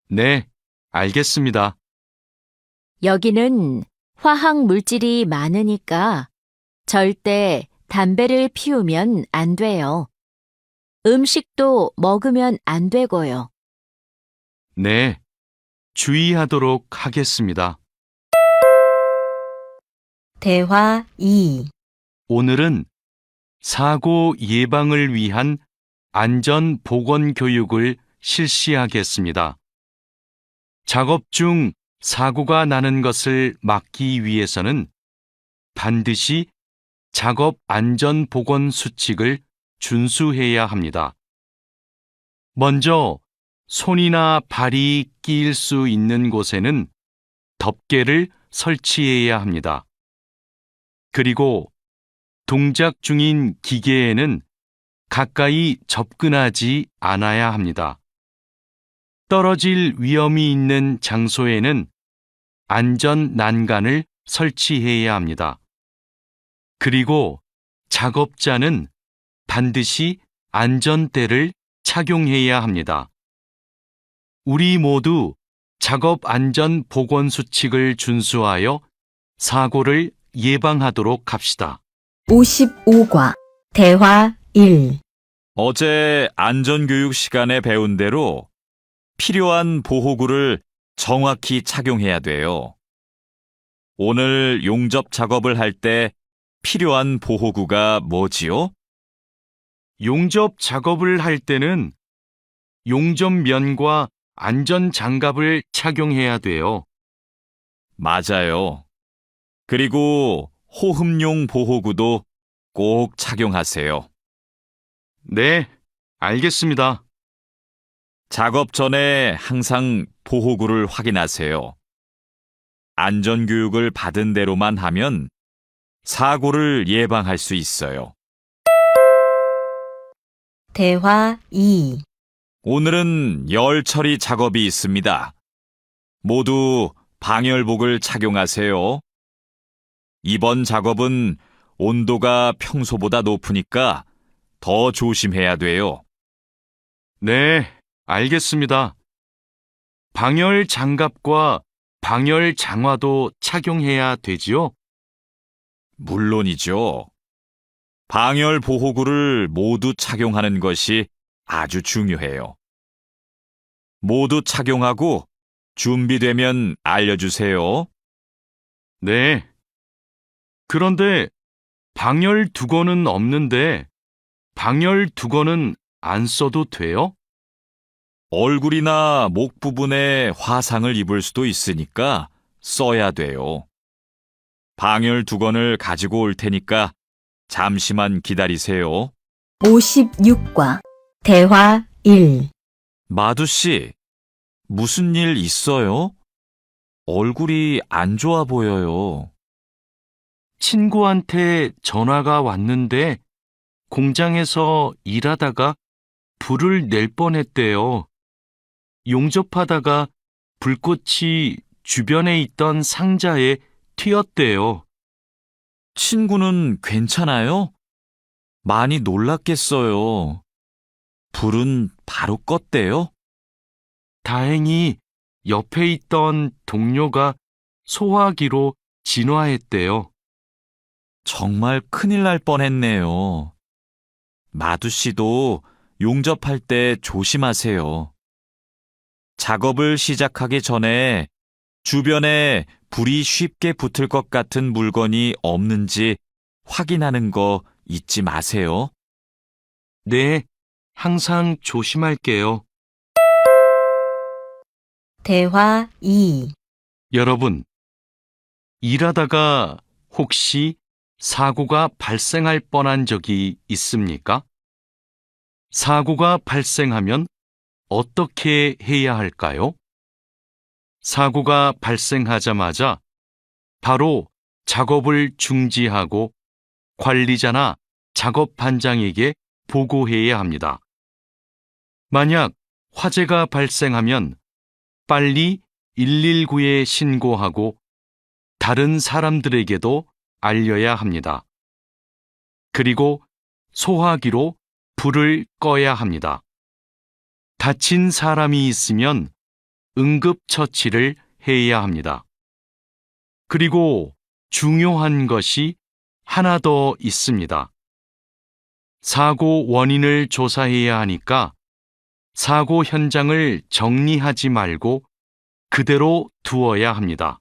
네, 알겠습니다. 여기는 화학 물질이 많으니까 절대 담배를 피우면 안 돼요. 음식도 먹으면 안 되고요. 네, 주의하도록 하겠습니다. 대화 2. 오늘은 사고 예방을 위한 안전 보건 교육을 실시하겠습니다. 작업 중 사고가 나는 것을 막기 위해서는 반드시 작업 안전 보건 수칙을 준수해야 합니다. 먼저 손이나 발이 끼일 수 있는 곳에는 덮개를 설치해야 합니다. 그리고 동작 중인 기계에는 가까이 접근하지 않아야 합니다. 떨어질 위험이 있는 장소에는 안전 난간을 설치해야 합니다. 그리고 작업자는 반드시 안전대를 착용해야 합니다. 우리 모두 작업 안전 보건 수칙을 준수하여 사고를 예방하도록 합시다. 55과 대화 1. 어제 안전교육 시간에 배운 대로 필요한 보호구를 정확히 착용해야 돼요. 오늘 용접 작업을 할 때 필요한 보호구가 뭐지요? 용접 작업을 할 때는 용접면과 안전 장갑을 착용해야 돼요. 맞아요. 그리고 호흡용 보호구도 꼭 착용하세요. 네, 알겠습니다. 작업 전에 항상 보호구를 확인하세요. 안전교육을 받은 대로만 하면 사고를 예방할 수 있어요. 대화 2. 오늘은 열 처리 작업이 있습니다. 모두 방열복을 착용하세요. 이번 작업은 온도가 평소보다 높으니까 더 조심해야 돼요. 네, 알겠습니다. 방열 장갑과 방열 장화도 착용해야 되지요? 물론이죠. 방열 보호구를 모두 착용하는 것이 아주 중요해요. 모두 착용하고 준비되면 알려주세요. 네. 그런데 방열 두건은 없는데 방열 두건은 안 써도 돼요? 얼굴이나 목 부분에 화상을 입을 수도 있으니까 써야 돼요. 방열 두건을 가지고 올 테니까 잠시만 기다리세요. 56과 대화 1. 마두 씨, 무슨 일 있어요? 얼굴이 안 좋아 보여요. 친구한테 전화가 왔는데 공장에서 일하다가 불을 낼 뻔했대요. 용접하다가 불꽃이 주변에 있던 상자에 튀었대요. 친구는 괜찮아요? 많이 놀랐겠어요. 불은 바로 껐대요? 다행히 옆에 있던 동료가 소화기로 진화했대요. 정말 큰일 날 뻔했네요. 마두 씨도 용접할 때 조심하세요. 작업을 시작하기 전에 주변에 불이 쉽게 붙을 것 같은 물건이 없는지 확인하는 거 잊지 마세요. 네, 항상 조심할게요. 대화 2. 여러분, 일하다가 혹시 사고가 발생할 뻔한 적이 있습니까? 사고가 발생하면 어떻게 해야 할까요? 사고가 발생하자마자 바로 작업을 중지하고 관리자나 작업 반장에게 보고해야 합니다. 만약 화재가 발생하면 빨리 119에 신고하고 다른 사람들에게도 알려야 합니다. 그리고 소화기로 불을 꺼야 합니다. 다친 사람이 있으면 응급처치를 해야 합니다. 그리고 중요한 것이 하나 더 있습니다. 사고 원인을 조사해야 하니까 사고 현장을 정리하지 말고 그대로 두어야 합니다.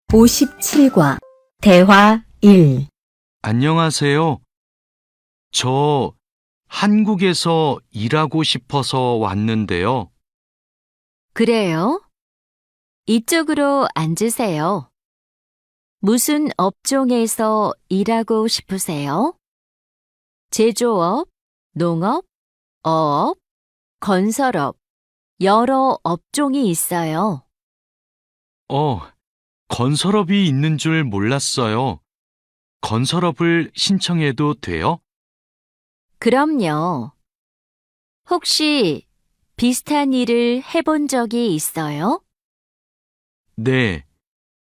57과 대화 1. 안녕하세요. 저 한국에서 일하고 싶어서 왔는데요. 그래요? 이쪽으로 앉으세요. 무슨 업종에서 일하고 싶으세요? 제조업, 농업, 어업, 건설업, 여러 업종이 있어요. 건설업이 있는 줄 몰랐어요. 건설업을 신청해도 돼요? 그럼요. 혹시 비슷한 일을 해본 적이 있어요? 네.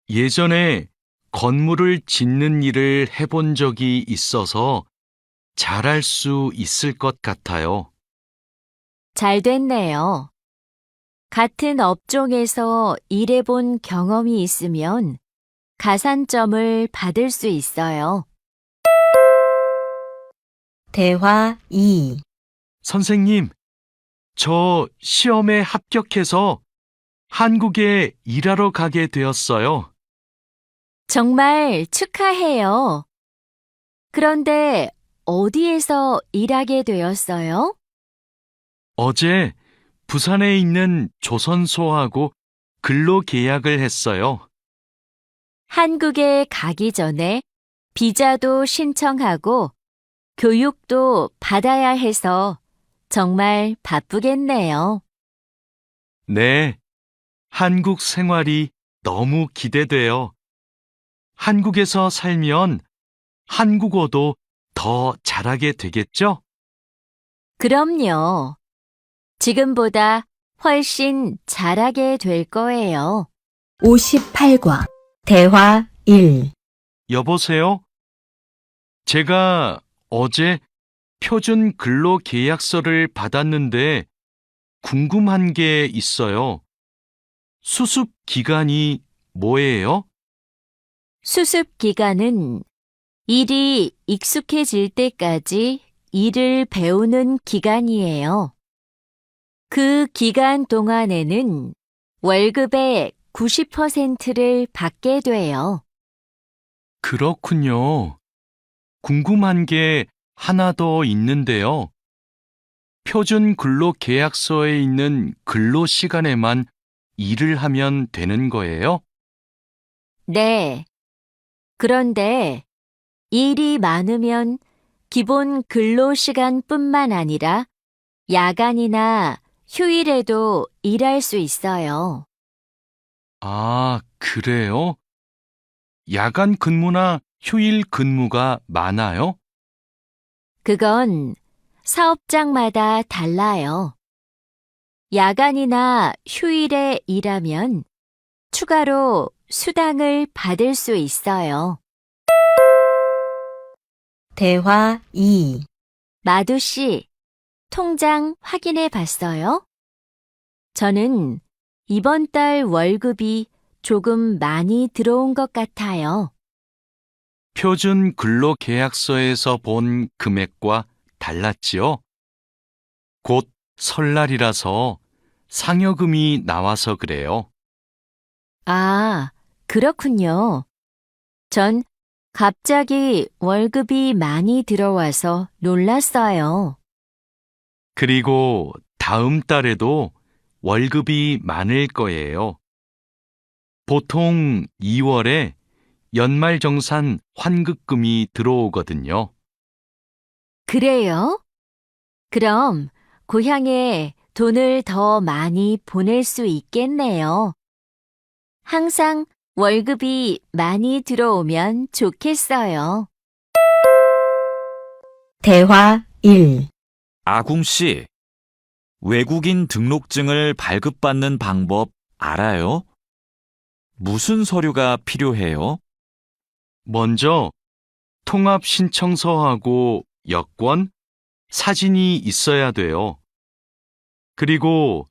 예전에 건물을 짓는 일을 해본 적이 있어서 잘할 수 있을 것 같아요. 잘 됐네요. 같은 업종에서 일해본 경험이 있으면 가산점을 받을 수 있어요. 대화 2. 선생님, 저 시험에 합격해서 한국에 일하러 가게 되었어요. 정말 축하해요. 그런데 어디에서 일하게 되었어요? 어제 부산에 있는 조선소하고 근로 계약을 했어요. 한국에 가기 전에 비자도 신청하고 교육도 받아야 해서 정말 바쁘겠네요. 네, 한국 생활이 너무 기대돼요. 한국에서 살면 한국어도 더 잘하게 되겠죠? 그럼요. 지금보다 훨씬 잘하게 될 거예요. 58과 대화 1. 여보세요? 제가 어제 표준 근로 계약서를 받았는데 궁금한 게 있어요. 수습 기간이 뭐예요? 수습 기간은 일이 익숙해질 때까지 일을 배우는 기간이에요. 그 기간 동안에는 월급의 90%를 받게 돼요. 그렇군요. 궁금한 게 하나 더 있는데요. 표준 근로 계약서에 있는 근로 시간에만 일을 하면 되는 거예요? 네. 그런데 일이 많으면 기본 근로시간뿐만 아니라 야간이나 휴일에도 일할 수 있어요. 아, 그래요? 야간 근무나 휴일 근무가 많아요? 그건 사업장마다 달라요. 야간이나 휴일에 일하면 추가로 수당을 받을 수 있어요. 대화 2. 마두 씨, 통장 확인해 봤어요? 저는 이번 달 월급이 조금 많이 들어온 것 같아요. 표준 근로 계약서에서 본 금액과 달랐지요? 곧 설날이라서 상여금이 나와서 그래요. 아, 그렇군요. 전 갑자기 월급이 많이 들어와서 놀랐어요. 그리고 다음 달에도 월급이 많을 거예요. 보통 2월에 연말정산 환급금이 들어오거든요. 그래요? 그럼 고향에 돈을 더 많이 보낼 수 있겠네요. 항상 월급이 많이 들어오면 좋겠어요. 대화 1. 아궁 씨, 외국인 등록증을 발급받는 방법 알아요? 무슨 서류가 필요해요? 먼저 통합 신청서하고 여권, 사진이 있어야 돼요. 그리고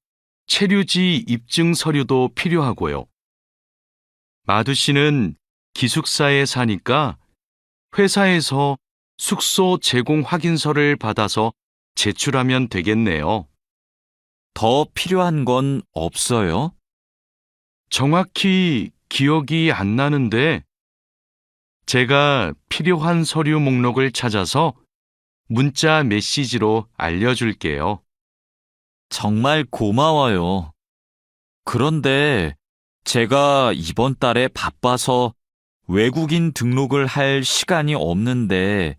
체류지 입증 서류도 필요하고요. 마두 씨는 기숙사에 사니까 회사에서 숙소 제공 확인서를 받아서 제출하면 되겠네요. 더 필요한 건 없어요? 정확히 기억이 안 나는데 제가 필요한 서류 목록을 찾아서 문자 메시지로 알려줄게요. 정말 고마워요. 그런데 제가 이번 달에 바빠서 외국인 등록을 할 시간이 없는데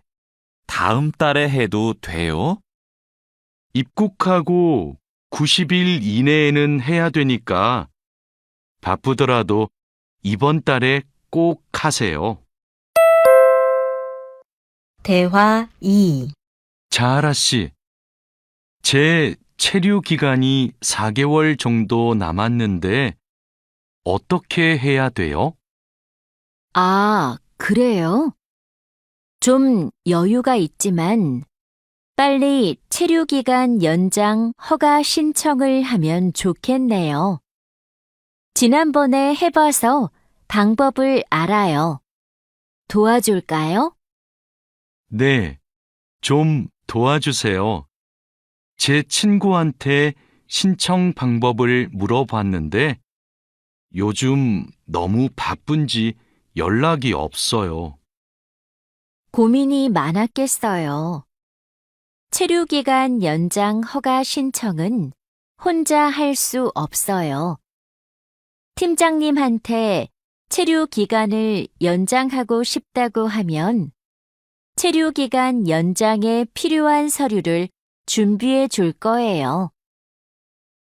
다음 달에 해도 돼요? 입국하고 90일 이내에는 해야 되니까 바쁘더라도 이번 달에 꼭 하세요. 대화 2. 자하라 씨, 제 체류 기간이 4개월 정도 남았는데 어떻게 해야 돼요? 아, 그래요? 좀 여유가 있지만 빨리 체류기간 연장 허가 신청을 하면 좋겠네요. 지난번에 해봐서 방법을 알아요. 도와줄까요? 네, 좀 도와주세요. 제 친구한테 신청 방법을 물어봤는데 요즘 너무 바쁜지 연락이 없어요. 고민이 많았겠어요. 체류기간 연장 허가 신청은 혼자 할 수 없어요. 팀장님한테 체류기간을 연장하고 싶다고 하면 체류기간 연장에 필요한 서류를 준비해 줄 거예요.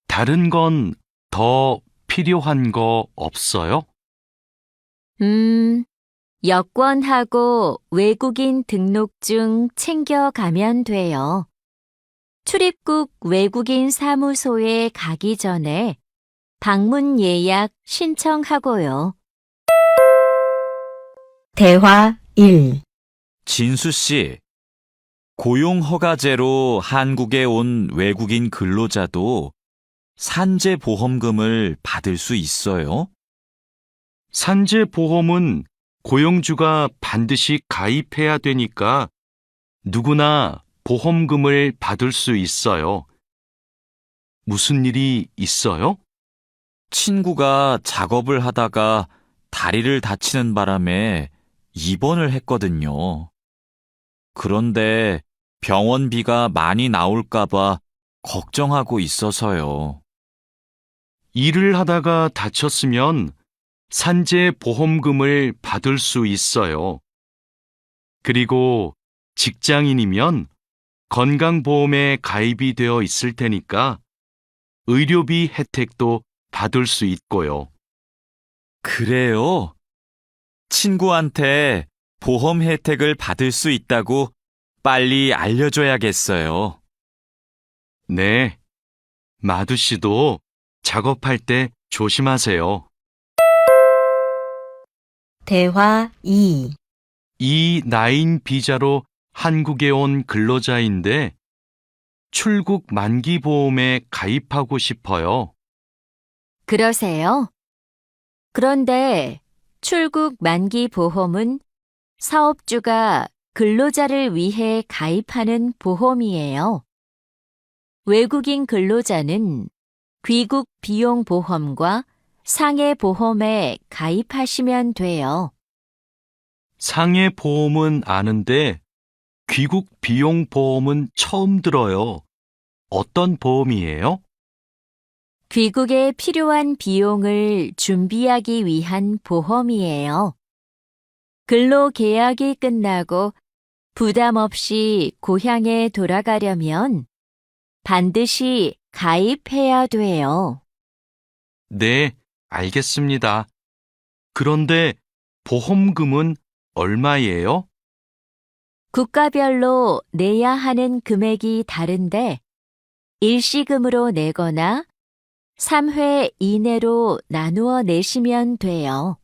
다른 건 더 필요한 거 없어요? 여권하고 외국인 등록증 챙겨가면 돼요. 출입국 외국인 사무소에 가기 전에 방문 예약 신청하고요. 대화 1. 진수 씨, 고용허가제로 한국에 온 외국인 근로자도 산재보험금을 받을 수 있어요? 산재보험은 고용주가 반드시 가입해야 되니까 누구나 보험금을 받을 수 있어요. 무슨 일이 있어요? 친구가 작업을 하다가 다리를 다치는 바람에 입원을 했거든요. 그런데 병원비가 많이 나올까봐 걱정하고 있어서요. 일을 하다가 다쳤으면 산재 보험금을 받을 수 있어요. 그리고 직장인이면 건강보험에 가입이 되어 있을 테니까 의료비 혜택도 받을 수 있고요. 그래요? 친구한테 보험 혜택을 받을 수 있다고 빨리 알려줘야겠어요. 네, 마두 씨도 작업할 때 조심하세요. 대화 2. 이 나인 비자로 한국에 온 근로자인데 출국 만기 보험에 가입하고 싶어요. 그러세요? 그런데 출국 만기 보험은 사업주가 근로자를 위해 가입하는 보험이에요. 외국인 근로자는 귀국 비용 보험과 상해 보험에 가입하시면 돼요. 상해 보험은 아는데 귀국 비용 보험은 처음 들어요. 어떤 보험이에요? 귀국에 필요한 비용을 준비하기 위한 보험이에요. 근로 계약이 끝나고 부담 없이 고향에 돌아가려면 반드시 가입해야 돼요. 네, 알겠습니다. 그런데 보험금은 얼마예요? 국가별로 내야 하는 금액이 다른데 일시금으로 내거나 3회 이내로 나누어 내시면 돼요.